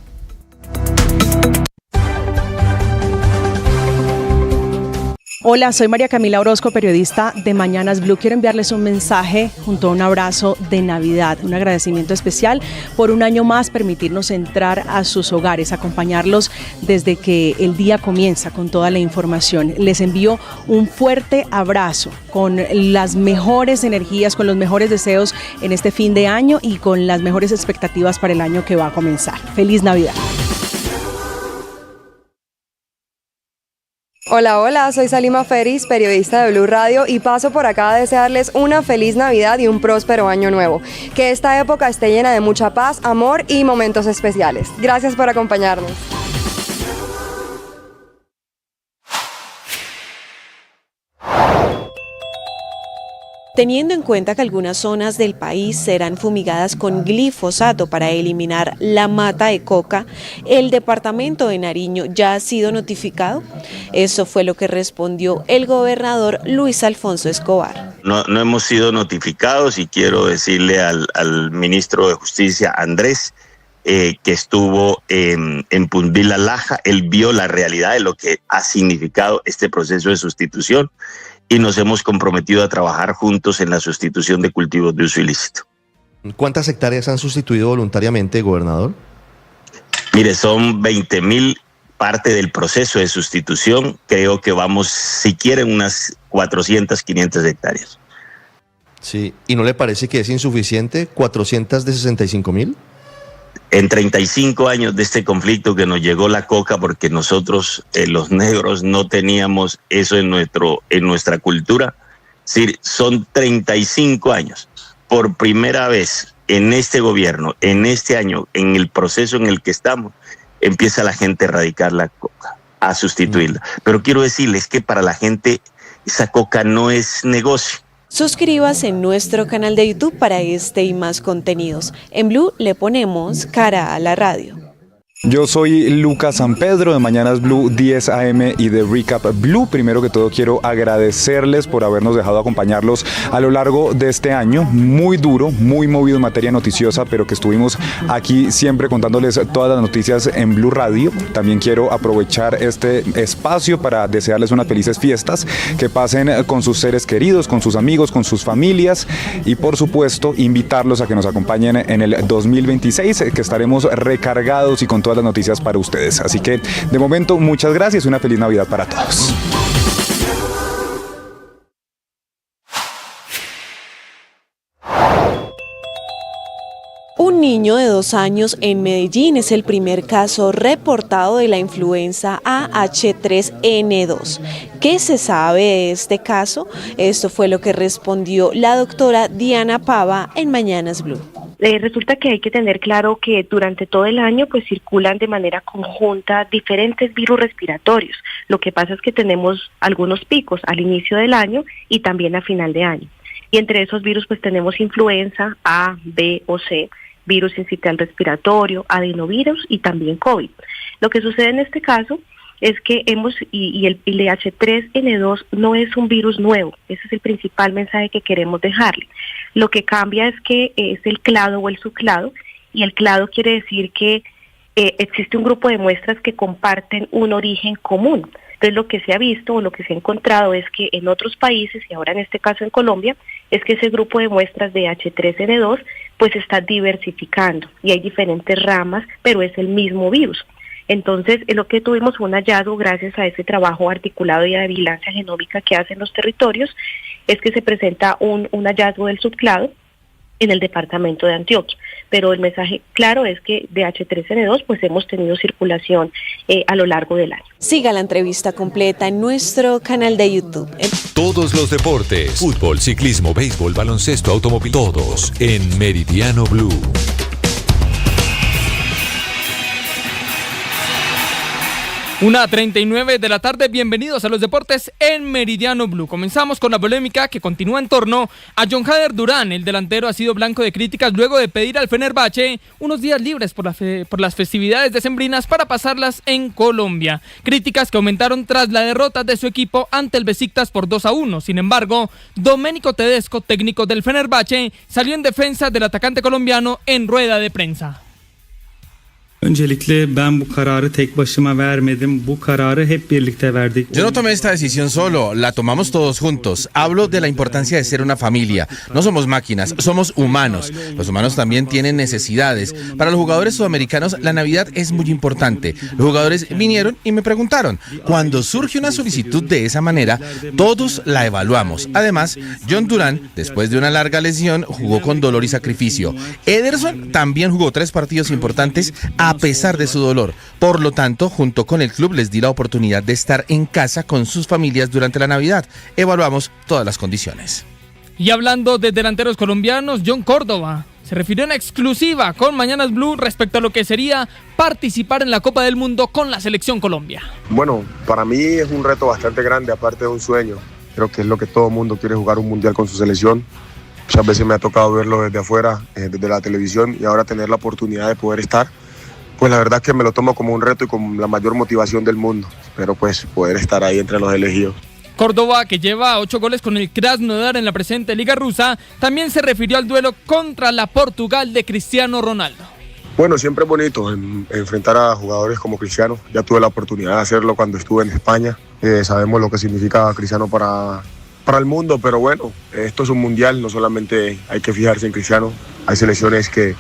Speaker 13: Hola, soy María Camila Orozco, periodista de Mañanas Blue. Quiero enviarles un mensaje junto a un abrazo de Navidad, un agradecimiento especial por un año más permitirnos entrar a sus hogares, acompañarlos desde que el día comienza con toda la información. Les envío un fuerte abrazo con las mejores energías, con los mejores deseos en este fin de año y con las mejores expectativas para el año que va a comenzar. ¡Feliz Navidad!
Speaker 14: Hola, hola, soy Salima Feris, periodista de Blue Radio y paso por acá a desearles una feliz Navidad y un próspero año nuevo. Que esta época esté llena de mucha paz, amor y momentos especiales. Gracias por acompañarnos.
Speaker 15: Teniendo en cuenta que algunas zonas del país serán fumigadas con glifosato para eliminar la mata de coca, ¿el departamento de Nariño ya ha sido notificado? Eso fue lo que respondió el gobernador Luis Alfonso Escobar.
Speaker 16: No hemos sido notificados y quiero decirle al ministro de Justicia, Andrés, que estuvo en Punvila Laja. Él vio la realidad de lo que ha significado este proceso de sustitución y nos hemos comprometido a trabajar juntos en la sustitución de cultivos de uso ilícito.
Speaker 1: ¿Cuántas hectáreas han sustituido voluntariamente, gobernador?
Speaker 16: Mire, son 20.000 parte del proceso de sustitución. Creo que vamos, si quieren, unas 400, 500 hectáreas.
Speaker 1: Sí, ¿y no le parece que es insuficiente 400 de 65.000?
Speaker 16: En 35 años de este conflicto que nos llegó la coca, porque nosotros, los negros, no teníamos eso en nuestra cultura. Sí, son 35 años. Por primera vez en este gobierno, en este año, en el proceso en el que estamos, empieza la gente a erradicar la coca, a sustituirla. Pero quiero decirles que para la gente esa coca no es negocio.
Speaker 15: Suscríbase en nuestro canal de YouTube para este y más contenidos. En Blue le ponemos cara a la radio.
Speaker 18: Yo soy Lucas San Pedro de Mañanas Blue 10 AM y de Recap Blue. Primero que todo quiero agradecerles por habernos dejado acompañarlos a lo largo de este año muy duro, muy movido en materia noticiosa, pero que estuvimos aquí siempre contándoles todas las noticias en Blue Radio. También quiero aprovechar este espacio para desearles unas felices fiestas, que pasen con sus seres queridos, con sus amigos, con sus familias y por supuesto invitarlos a que nos acompañen en el 2026, que estaremos recargados y con todas las noticias para ustedes. Así que de momento muchas gracias y una feliz Navidad para todos.
Speaker 15: Un niño de 2 años en Medellín es el primer caso reportado de la influenza AH3N2. ¿Qué se sabe de este caso? Esto fue lo que respondió la doctora Diana Pava en Mañanas Blue.
Speaker 20: Resulta que hay que tener claro que durante todo el año pues circulan de manera conjunta diferentes virus respiratorios. Lo que pasa es que tenemos algunos picos al inicio del año y también a final de año. Y entre esos virus pues tenemos influenza A, B o C, virus sincitial respiratorio, adenovirus y también COVID. Lo que sucede en este caso es que el H3N2 no es un virus nuevo. Ese es el principal mensaje que queremos dejarle. Lo que cambia es que es el clado o el subclado, y el clado quiere decir que existe un grupo de muestras que comparten un origen común. Entonces lo que se ha visto o lo que se ha encontrado es que en otros países, y ahora en este caso en Colombia, es que ese grupo de muestras de H3N2 pues está diversificando y hay diferentes ramas, pero es el mismo virus. Entonces, lo que tuvimos fue un hallazgo gracias a ese trabajo articulado y de vigilancia genómica que hacen los territorios, es que se presenta un hallazgo del subclado en el departamento de Antioquia. Pero el mensaje claro es que de H3N2 pues hemos tenido circulación a lo largo del año.
Speaker 15: Siga la entrevista completa en nuestro canal de YouTube.
Speaker 5: Todos los deportes, fútbol, ciclismo, béisbol, baloncesto, automóvil, todos en Meridiano Blue.
Speaker 23: 1:39 de la tarde, bienvenidos a los deportes en Meridiano Blue. Comenzamos con la polémica que continúa en torno a Jon Hader Durán. El delantero ha sido blanco de críticas luego de pedir al Fenerbahce unos días libres por las festividades decembrinas para pasarlas en Colombia. Críticas que aumentaron tras la derrota de su equipo ante el Besiktas por 2-1. Sin embargo, Domenico Tedesco, técnico del Fenerbahce, salió en defensa del atacante colombiano en rueda de prensa.
Speaker 3: Öncelikle ben bu kararı tek başıma vermedim. Bu kararı hep birlikte verdik.
Speaker 19: Yo no tomé esta decisión solo, la tomamos todos juntos. Hablo de la importancia de ser una familia. No somos máquinas, somos humanos. Los humanos también tienen necesidades. Para los jugadores sudamericanos, la Navidad es muy importante. Los jugadores vinieron y me preguntaron. Cuando surge una solicitud de esa manera, todos la evaluamos. Además, John Durán, después de una larga lesión, jugó con dolor y sacrificio. Ederson también jugó 3 partidos importantes a pesar de su dolor. Por lo tanto, junto con el club les di la oportunidad de estar en casa con sus familias durante la Navidad. Evaluamos todas las condiciones.
Speaker 23: Y hablando de delanteros colombianos, John Córdoba se refirió en exclusiva con Mañanas Blue respecto a lo que sería participar en la Copa del Mundo con la Selección Colombia.
Speaker 21: Bueno, para mí es un reto bastante grande, aparte de un sueño. Creo que es lo que todo mundo quiere, jugar un mundial con su selección. Muchas veces me ha tocado verlo desde afuera, desde la televisión, y ahora tener la oportunidad de poder estar, pues la verdad es que me lo tomo como un reto y con la mayor motivación del mundo. Espero pues poder estar ahí entre los elegidos.
Speaker 23: Córdoba, que lleva 8 goles con el Krasnodar en la presente Liga Rusa, también se refirió al duelo contra la Portugal de Cristiano Ronaldo.
Speaker 21: Bueno, siempre es bonito enfrentar a jugadores como Cristiano. Ya tuve la oportunidad de hacerlo cuando estuve en España. Sabemos lo que significa Cristiano para el mundo, pero bueno, esto es un mundial, no solamente hay que fijarse en Cristiano. Hay selecciones que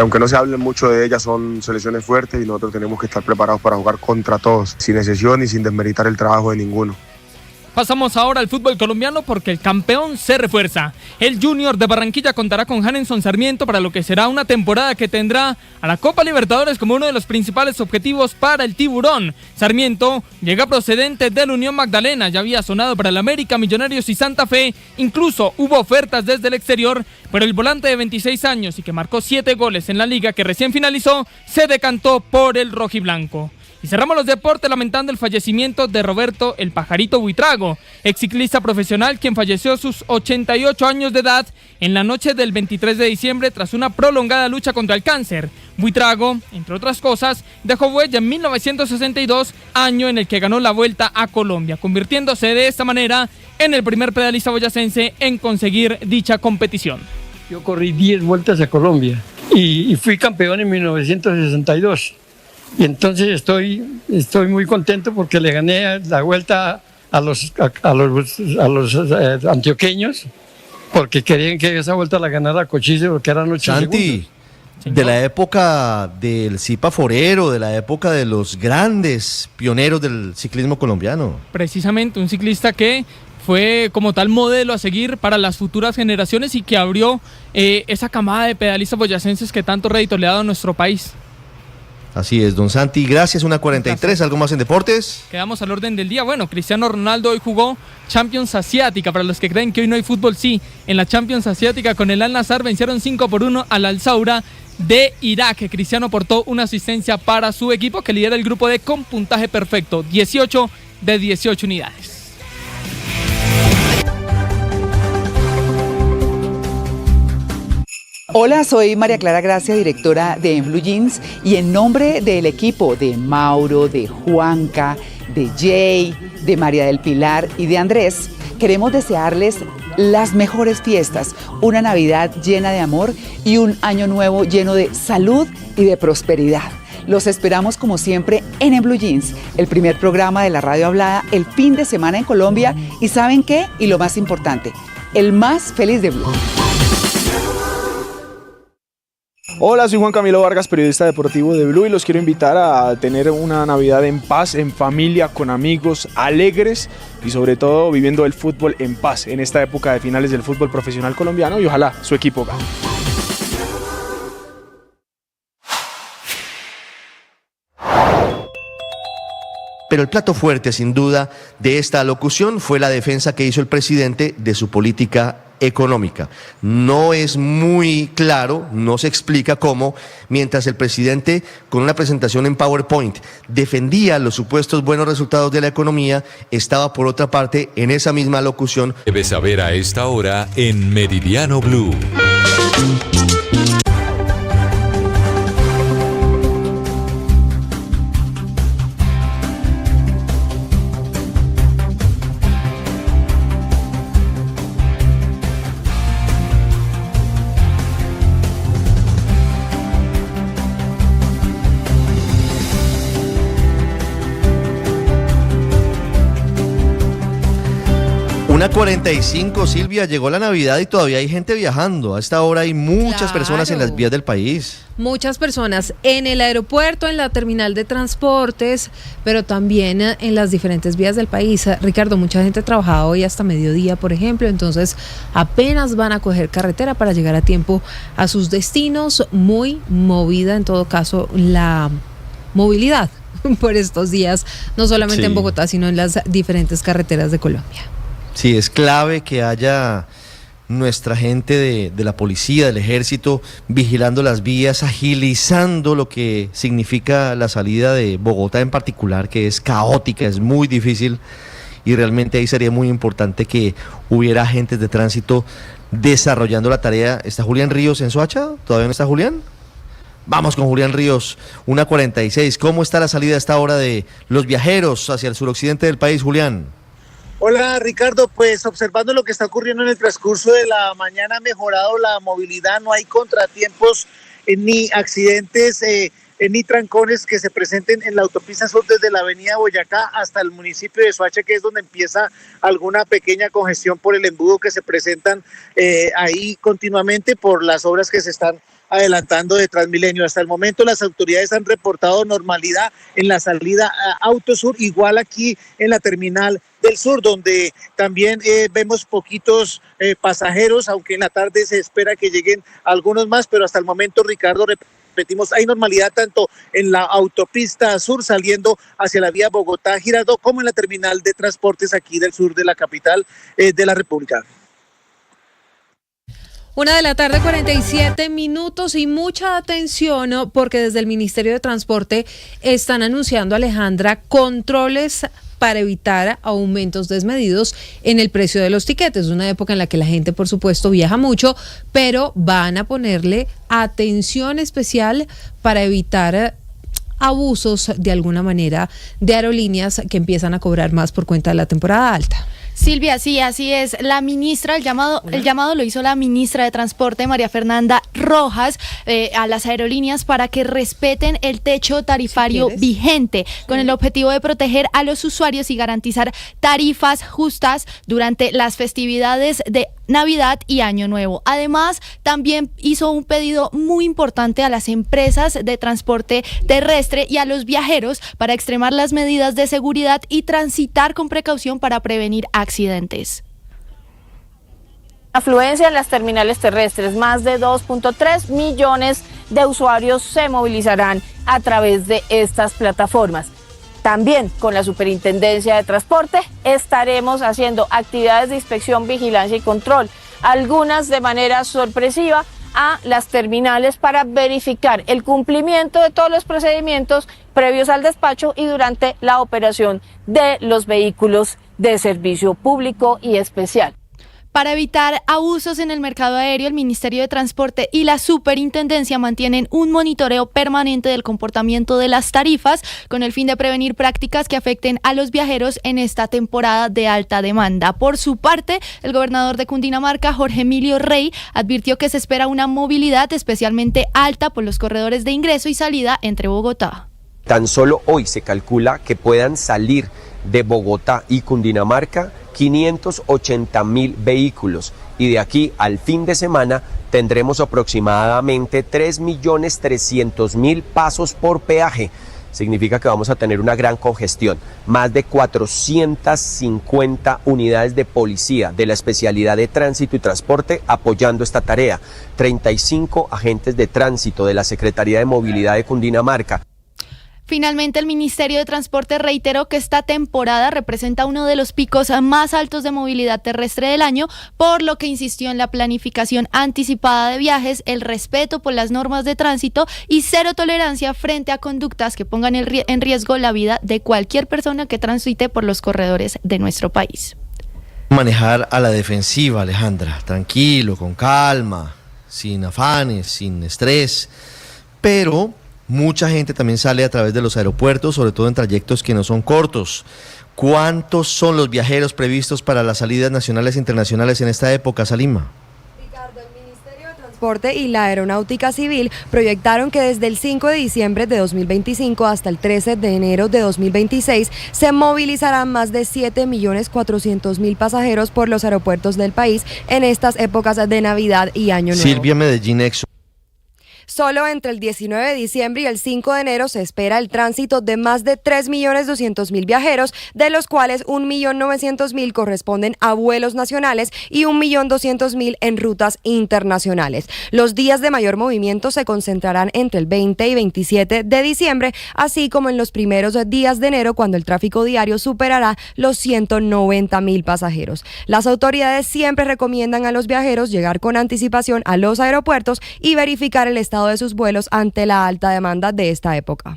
Speaker 21: aunque no se hable mucho de ellas, son selecciones fuertes y nosotros tenemos que estar preparados para jugar contra todos, sin excepción y sin desmeritar el trabajo de ninguno.
Speaker 23: Pasamos ahora al fútbol colombiano porque el campeón se refuerza. El Junior de Barranquilla contará con Jarenson Sarmiento para lo que será una temporada que tendrá a la Copa Libertadores como uno de los principales objetivos para el Tiburón. Sarmiento llega procedente del Unión Magdalena, ya había sonado para el América, Millonarios y Santa Fe. Incluso hubo ofertas desde el exterior, pero el volante de 26 años y que marcó 7 goles en la liga que recién finalizó, se decantó por el rojiblanco. Y cerramos los deportes lamentando el fallecimiento de Roberto El Pajarito Buitrago, ex ciclista profesional quien falleció a sus 88 años de edad en la noche del 23 de diciembre tras una prolongada lucha contra el cáncer. Buitrago, entre otras cosas, dejó huella en 1962, año en el que ganó la Vuelta a Colombia, convirtiéndose de esta manera en el primer pedalista boyacense en conseguir dicha competición.
Speaker 22: Yo corrí 10 vueltas a Colombia y fui campeón en 1962. Y entonces estoy muy contento porque le gané la vuelta a los antioqueños, porque querían que esa vuelta la ganara Cochise porque eran 8
Speaker 1: Santi,
Speaker 22: segundos.
Speaker 1: de la época del Zipa Forero, de la época de los grandes pioneros del ciclismo colombiano.
Speaker 23: Precisamente un ciclista que fue como tal modelo a seguir para las futuras generaciones y que abrió esa camada de pedalistas boyacenses que tanto rédito le ha dado a nuestro país.
Speaker 1: Así es, don Santi, gracias, 1:43, ¿algo más en deportes?
Speaker 23: Quedamos al orden del día. Bueno, Cristiano Ronaldo hoy jugó Champions Asiática. Para los que creen que hoy no hay fútbol, sí. En la Champions Asiática con el Al-Nassr vencieron 5-1 al Al-Saura de Irak. Cristiano aportó una asistencia para su equipo que lidera el grupo D con puntaje perfecto, 18 de 18 unidades.
Speaker 24: Hola, soy María Clara Gracia, directora de En Blue Jeans, y en nombre del equipo de Mauro, de Juanca, de Jay, de María del Pilar y de Andrés, queremos desearles las mejores fiestas, una Navidad llena de amor y un año nuevo lleno de salud y de prosperidad. Los esperamos como siempre en Blue Jeans, el primer programa de la radio hablada el fin de semana en Colombia, y ¿saben qué? Y lo más importante, el más feliz de Blue.
Speaker 25: Hola, soy Juan Camilo Vargas, periodista deportivo de Blue, y los quiero invitar a tener una Navidad en paz, en familia, con amigos, alegres y sobre todo viviendo el fútbol en paz en esta época de finales del fútbol profesional colombiano, y ojalá su equipo gane.
Speaker 1: Pero el plato fuerte, sin duda, de esta alocución fue la defensa que hizo el presidente de su política económica. No es muy claro, no se explica cómo, mientras el presidente, con una presentación en PowerPoint, defendía los supuestos buenos resultados de la economía, estaba por otra parte en esa misma alocución.
Speaker 5: Debes saber a esta hora en Meridiano Blue.
Speaker 1: 1:45, Silvia, llegó la Navidad y todavía hay gente viajando. A esta hora hay muchas personas en las vías del país.
Speaker 6: Muchas personas en el aeropuerto, en la terminal de transportes, pero también en las diferentes vías del país. Ricardo, mucha gente trabajaba hoy hasta mediodía, por ejemplo, entonces apenas van a coger carretera para llegar a tiempo a sus destinos. Muy movida en todo caso la movilidad por estos días, no solamente en Bogotá, sino en las diferentes carreteras de Colombia.
Speaker 1: Sí, es clave que haya nuestra gente de la policía, del ejército, vigilando las vías, agilizando lo que significa la salida de Bogotá en particular, que es caótica, es muy difícil, y realmente ahí sería muy importante que hubiera agentes de tránsito desarrollando la tarea. ¿Está Julián Ríos en Soacha? ¿Todavía no está Julián? Vamos con Julián Ríos, 1:46. ¿Cómo está la salida a esta hora de los viajeros hacia el suroccidente del país, Julián?
Speaker 2: Hola Ricardo, pues observando lo que está ocurriendo en el transcurso de la mañana, ha mejorado la movilidad, no hay contratiempos ni accidentes ni trancones que se presenten en la autopista sur desde la avenida Boyacá hasta el municipio de Soacha, que es donde empieza alguna pequeña congestión por el embudo que se presentan ahí continuamente por las obras que se están adelantando de Transmilenio. Hasta el momento las autoridades han reportado normalidad en la salida a Autosur, igual aquí en la terminal del sur, donde también vemos poquitos pasajeros, aunque en la tarde se espera que lleguen algunos más, pero hasta el momento, Ricardo, repetimos, hay normalidad tanto en la autopista sur saliendo hacia la vía Bogotá-Girardot como en la terminal de transportes aquí del sur de la capital de la República.
Speaker 6: 1:47 p.m. y mucha atención, ¿no? Porque desde el Ministerio de Transporte están anunciando, Alejandra, controles para evitar aumentos desmedidos en el precio de los tiquetes. Es una época en la que la gente, por supuesto, viaja mucho, pero van a ponerle atención especial para evitar abusos de alguna manera de aerolíneas que empiezan a cobrar más por cuenta de la temporada alta.
Speaker 11: Silvia, sí, así es. La ministra, el llamado lo hizo la ministra de Transporte, María Fernanda Rojas, a las aerolíneas para que respeten el techo tarifario vigente, con el objetivo de proteger a los usuarios y garantizar tarifas justas durante las festividades de Navidad y Año Nuevo. Además, también hizo un pedido muy importante a las empresas de transporte terrestre y a los viajeros para extremar las medidas de seguridad y transitar con precaución para prevenir accidentes.
Speaker 4: Afluencia en las terminales terrestres, más de 2.3 millones de usuarios se movilizarán a través de estas plataformas. También con la Superintendencia de Transporte estaremos haciendo actividades de inspección, vigilancia y control, algunas de manera sorpresiva a las terminales para verificar el cumplimiento de todos los procedimientos previos al despacho y durante la operación de los vehículos de servicio público y especial.
Speaker 11: Para evitar abusos en el mercado aéreo, el Ministerio de Transporte y la Superintendencia mantienen un monitoreo permanente del comportamiento de las tarifas con el fin de prevenir prácticas que afecten a los viajeros en esta temporada de alta demanda. Por su parte, el gobernador de Cundinamarca, Jorge Emilio Rey, advirtió que se espera una movilidad especialmente alta por los corredores de ingreso y salida entre Bogotá.
Speaker 8: Tan solo hoy se calcula que puedan salir de Bogotá y Cundinamarca 580.000 vehículos y de aquí al fin de semana tendremos aproximadamente 3.300.000 pasos por peaje. Significa que vamos a tener una gran congestión, más de 450 unidades de policía de la especialidad de tránsito y transporte apoyando esta tarea, 35 agentes de tránsito de la Secretaría de Movilidad de Cundinamarca.
Speaker 11: Finalmente, el Ministerio de Transporte reiteró que esta temporada representa uno de los picos más altos de movilidad terrestre del año, por lo que insistió en la planificación anticipada de viajes, el respeto por las normas de tránsito y cero tolerancia frente a conductas que pongan en riesgo la vida de cualquier persona que transite por los corredores de nuestro país.
Speaker 1: Manejar a la defensiva, Alejandra, tranquilo, con calma, sin afanes, sin estrés, pero mucha gente también sale a través de los aeropuertos, sobre todo en trayectos que no son cortos. ¿Cuántos son los viajeros previstos para las salidas nacionales e internacionales en esta época, Salima?
Speaker 14: Ricardo, el Ministerio de Transporte Transporte y la Aeronáutica Civil proyectaron que desde el 5 de diciembre de 2025 hasta el 13 de enero de 2026 se movilizarán más de 7.400.000 pasajeros por los aeropuertos del país en estas épocas de Navidad y Año Nuevo.
Speaker 1: Silvia Medellín, Exo.
Speaker 14: Solo entre el 19 de diciembre y el 5 de enero se espera el tránsito de más de 3.200.000 viajeros, de los cuales 1.900.000 corresponden a vuelos nacionales y 1.200.000 en rutas internacionales. Los días de mayor movimiento se concentrarán entre el 20 y 27 de diciembre, así como en los primeros días de enero, cuando el tráfico diario superará los 190.000 pasajeros. Las autoridades siempre recomiendan a los viajeros llegar con anticipación a los aeropuertos y verificar el estado de sus vuelos ante la alta demanda de esta época.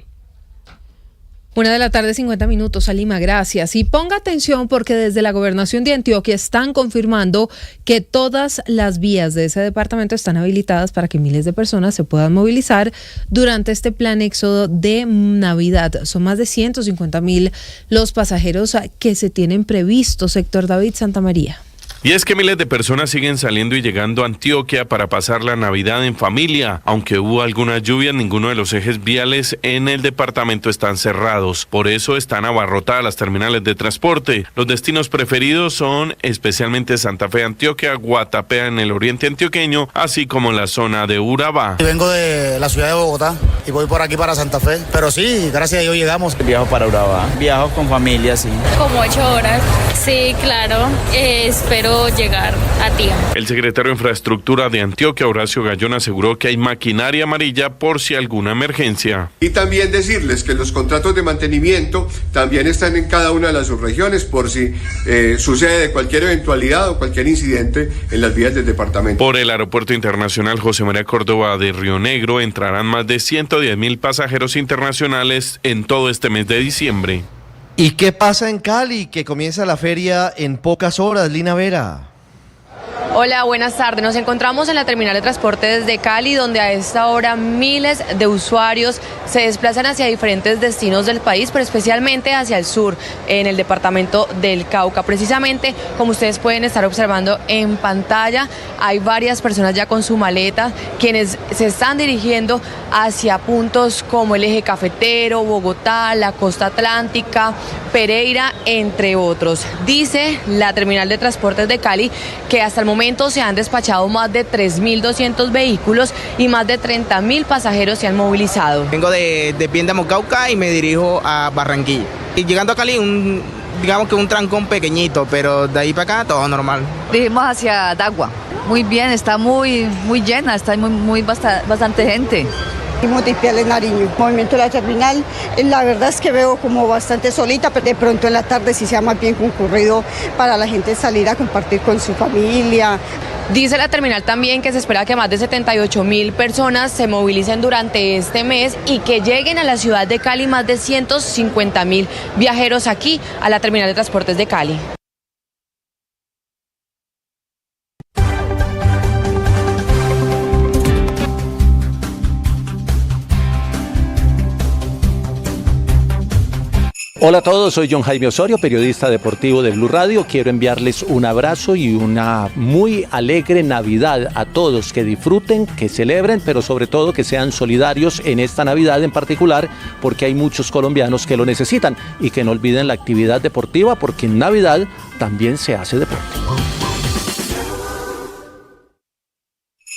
Speaker 6: 1:50 p.m, Salima, gracias. Y ponga atención porque desde la Gobernación de Antioquia están confirmando que todas las vías de ese departamento están habilitadas para que miles de personas se puedan movilizar durante este plan éxodo de Navidad. Son más de 150.000 los pasajeros que se tienen previstos. Sector David Santamaría.
Speaker 7: Y es que miles de personas siguen saliendo y llegando a Antioquia para pasar la Navidad en familia. Aunque hubo algunas lluvias, ninguno de los ejes viales en el departamento están cerrados. Por eso están abarrotadas las terminales de transporte. Los destinos preferidos son especialmente Santa Fe, Antioquia, Guatapé en el oriente antioqueño, así como la zona de Urabá.
Speaker 9: Vengo de la ciudad de Bogotá y voy por aquí para Santa Fe. Pero sí, gracias a Dios llegamos.
Speaker 10: Viajo para Urabá. Viajo con familia, sí.
Speaker 12: Como 8 horas. Sí, claro. Espero llegar a tiempo.
Speaker 7: El secretario de Infraestructura de Antioquia, Horacio Gallón, aseguró que hay maquinaria amarilla por si alguna emergencia.
Speaker 17: Y también decirles que los contratos de mantenimiento también están en cada una de las subregiones por si sucede cualquier eventualidad o cualquier incidente en las vías del departamento.
Speaker 7: Por el Aeropuerto Internacional José María Córdoba de Río Negro entrarán más de 110.000 pasajeros internacionales en todo este mes de diciembre.
Speaker 1: ¿Y qué pasa en Cali, que comienza la feria en pocas horas, Lina Vera?
Speaker 26: Hola, buenas tardes. Nos encontramos en la terminal de transporte desde Cali, donde a esta hora miles de usuarios se desplazan hacia diferentes destinos del país, pero especialmente hacia el sur, en el departamento del Cauca. Precisamente, como ustedes pueden estar observando en pantalla, hay varias personas ya con su maleta, quienes se están dirigiendo hacia puntos como el eje cafetero, Bogotá, la costa atlántica, Pereira, entre otros. Dice la terminal de transportes de Cali que hasta el momento se han despachado más de 3.200 vehículos y más de 30.000 pasajeros se han movilizado.
Speaker 27: Vengo de Piendamo, Cauca, y me dirijo a Barranquilla. Y llegando a Cali, digamos que un trancón pequeñito, pero de ahí para acá todo normal.
Speaker 28: Dirigimos hacia Dagua. Muy bien, está muy llena, está bastante gente.
Speaker 29: Montepiales, Nariño, movimiento de la terminal, la verdad es que veo como bastante solita, pero de pronto en la tarde sí sea más bien concurrido para la gente salir a compartir con su familia.
Speaker 26: Dice la terminal también que se espera que más de 78.000 personas se movilicen durante este mes y que lleguen a la ciudad de Cali más de 150.000 viajeros aquí a la terminal de transportes de Cali.
Speaker 30: Hola a todos, soy John Jaime Osorio, periodista deportivo de Blue Radio. Quiero enviarles un abrazo y una muy alegre Navidad a todos, que disfruten, que celebren, pero sobre todo que sean solidarios en esta Navidad en particular, porque hay muchos colombianos que lo necesitan, y que no olviden la actividad deportiva, porque en Navidad también se hace deporte.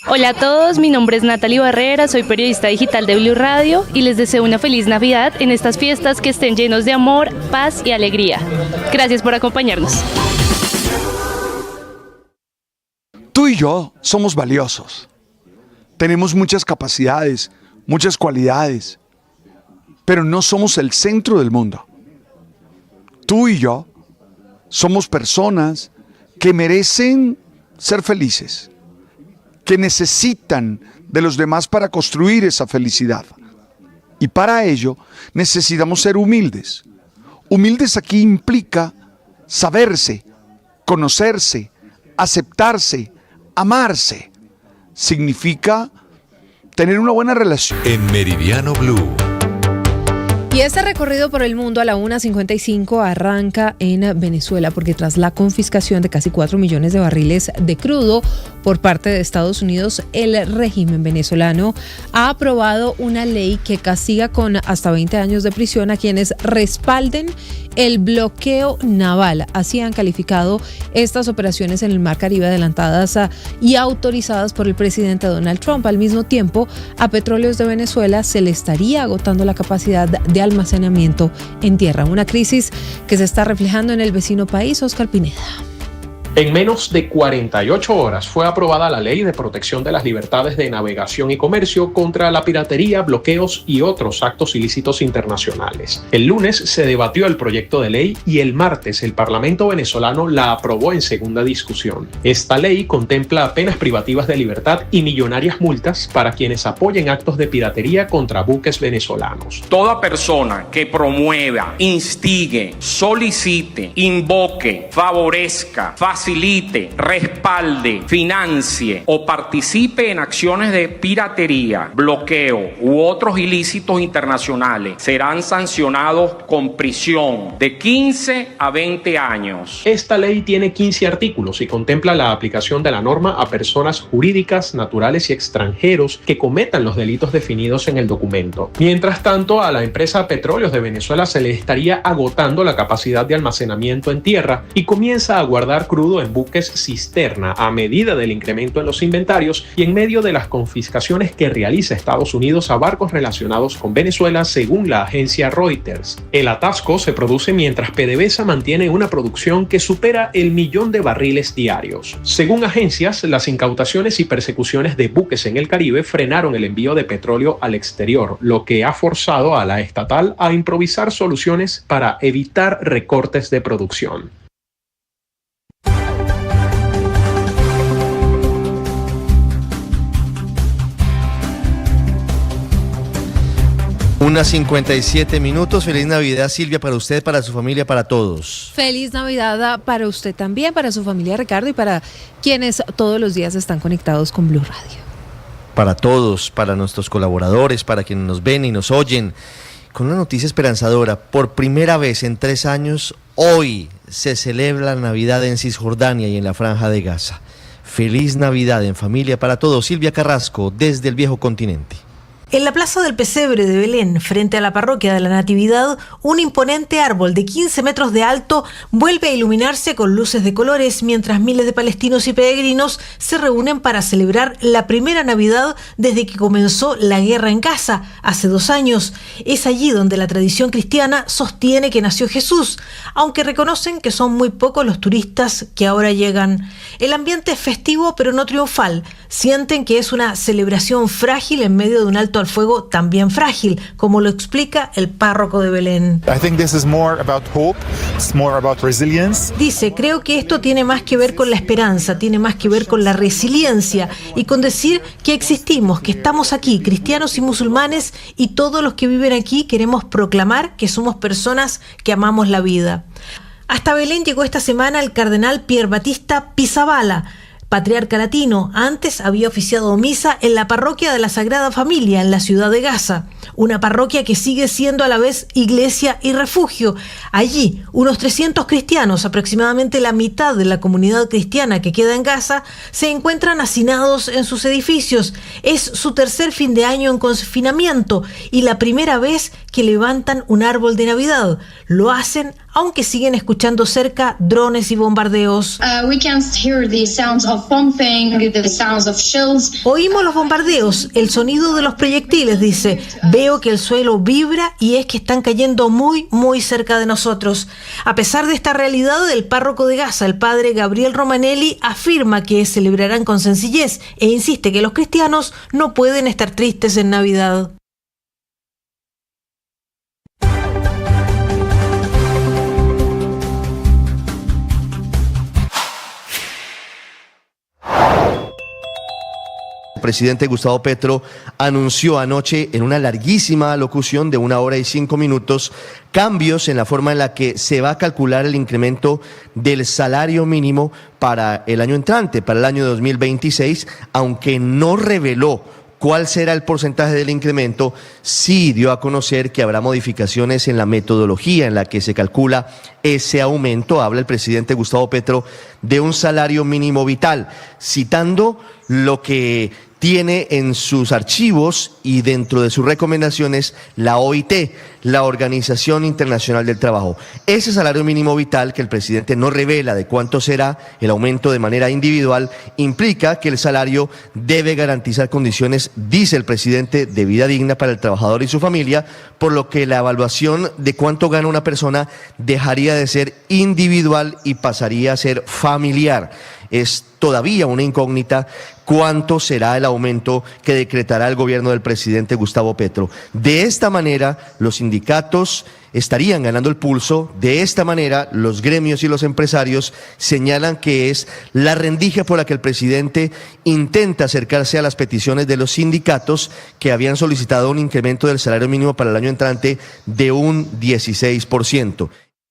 Speaker 31: Hola a todos, mi nombre es Natalie Barrera, soy periodista digital de Blue Radio y les deseo una feliz Navidad en estas fiestas que estén llenos de amor, paz y alegría. Gracias por acompañarnos.
Speaker 32: Tú y yo somos valiosos. Tenemos muchas capacidades, muchas cualidades, pero no somos el centro del mundo. Tú y yo somos personas que merecen ser felices, que necesitan de los demás para construir esa felicidad. Y para ello necesitamos ser humildes. Humildes aquí implica saberse, conocerse, aceptarse, amarse. Significa tener una buena relación.
Speaker 5: En Meridiano Blue.
Speaker 6: Y Y este recorrido por el mundo a la 1:55 arranca en Venezuela, porque tras la confiscación de casi 4 millones de barriles de crudo por parte de Estados Unidos, el régimen venezolano ha aprobado una ley que castiga con hasta 20 años de prisión a quienes respalden el bloqueo naval. Así han calificado estas operaciones en el Mar Caribe, adelantadas y autorizadas por el presidente Donald Trump. Al mismo tiempo, a Petróleos de Venezuela se le estaría agotando la capacidad de almacenamiento en tierra. Una crisis que se está reflejando en el vecino país. Oscar Pineda.
Speaker 3: En menos de 48 horas fue aprobada la Ley de Protección de las Libertades de Navegación y Comercio contra la piratería, bloqueos y otros actos ilícitos internacionales. El lunes se debatió el proyecto de ley y el martes el Parlamento venezolano la aprobó en segunda discusión. Esta ley contempla penas privativas de libertad y millonarias multas para quienes apoyen actos de piratería contra buques venezolanos.
Speaker 13: Toda persona que promueva, instigue, solicite, invoque, favorezca, facilite, respalde, financie o participe en acciones de piratería, bloqueo u otros ilícitos internacionales serán sancionados con prisión de 15 a 20 años.
Speaker 3: Esta ley tiene 15 artículos y contempla la aplicación de la norma a personas jurídicas, naturales y extranjeros que cometan los delitos definidos en el documento. Mientras tanto, a la empresa Petróleos de Venezuela se le estaría agotando la capacidad de almacenamiento en tierra y comienza a guardar crudo en buques cisterna a medida del incremento en los inventarios y en medio de las confiscaciones que realiza Estados Unidos a barcos relacionados con Venezuela, según la agencia Reuters. El atasco se produce mientras PDVSA mantiene una producción que supera el 1.000.000 de barriles diarios. Según agencias, las incautaciones y persecuciones de buques en el Caribe frenaron el envío de petróleo al exterior, lo que ha forzado a la estatal a improvisar soluciones para evitar recortes de producción.
Speaker 1: 1:57. Feliz Navidad, Silvia, para usted, para su familia, para todos.
Speaker 6: Feliz Navidad para usted también, para su familia, Ricardo, y para quienes todos los días están conectados con Blue Radio.
Speaker 1: Para todos, para nuestros colaboradores, para quienes nos ven y nos oyen. Con una noticia esperanzadora, por primera vez en 3 años, hoy se celebra la Navidad en Cisjordania y en la Franja de Gaza. Feliz Navidad en familia para todos. Silvia Carrasco, desde el Viejo Continente.
Speaker 15: En la Plaza del Pesebre de Belén, frente a la Parroquia de la Natividad, un imponente árbol de 15 metros de alto vuelve a iluminarse con luces de colores mientras miles de palestinos y peregrinos se reúnen para celebrar la primera Navidad desde que comenzó la guerra en Gaza, hace 2 años. Es allí donde la tradición cristiana sostiene que nació Jesús, aunque reconocen que son muy pocos los turistas que ahora llegan. El ambiente es festivo pero no triunfal. Sienten que es una celebración frágil en medio de un alto al fuego también frágil, como lo explica el párroco de Belén. Dice, creo que esto tiene más que ver con la esperanza, tiene más que ver con la resiliencia y con decir que existimos, que estamos aquí, cristianos y musulmanes, y todos los que viven aquí queremos proclamar que somos personas que amamos la vida. Hasta Belén llegó esta semana el cardenal Pier Battista Pizzaballa, patriarca latino. Antes había oficiado misa en la parroquia de la Sagrada Familia en la ciudad de Gaza, una parroquia que sigue siendo a la vez iglesia y refugio. Allí, unos 300 cristianos, aproximadamente la mitad de la comunidad cristiana que queda en Gaza, se encuentran hacinados en sus edificios. Es su tercer fin de año en confinamiento y la primera vez que levantan un árbol de Navidad. Lo hacen aunque siguen escuchando cerca drones y bombardeos. Oímos los bombardeos, el sonido de los proyectiles, dice. Veo que el suelo vibra y es que están cayendo muy, muy cerca de nosotros. A pesar de esta realidad, el párroco de Gaza, el padre Gabriel Romanelli, afirma que celebrarán con sencillez e insiste que los cristianos no pueden estar tristes en Navidad.
Speaker 1: El presidente Gustavo Petro anunció anoche en una larguísima alocución de 1 hora y 5 minutos cambios en la forma en la que se va a calcular el incremento del salario mínimo para el año entrante, para el año 2026, aunque no reveló ¿Cuál será el porcentaje del incremento? Sí dio a conocer que habrá modificaciones en la metodología en la que se calcula ese aumento. Habla el presidente Gustavo Petro de un salario mínimo vital, citando lo que tiene en sus archivos y dentro de sus recomendaciones la OIT, la Organización Internacional del Trabajo. Ese salario mínimo vital, que el presidente no revela de cuánto será el aumento de manera individual, implica que el salario debe garantizar condiciones, dice el presidente, de vida digna para el trabajador y su familia, por lo que la evaluación de cuánto gana una persona dejaría de ser individual y pasaría a ser familiar. Es todavía una incógnita cuánto será el aumento que decretará el gobierno del presidente Gustavo Petro. De esta manera, los sindicatos estarían ganando el pulso. De esta manera, los gremios y los empresarios señalan que es la rendija por la que el presidente intenta acercarse a las peticiones de los sindicatos, que habían solicitado un incremento del salario mínimo para el año entrante de un 16%.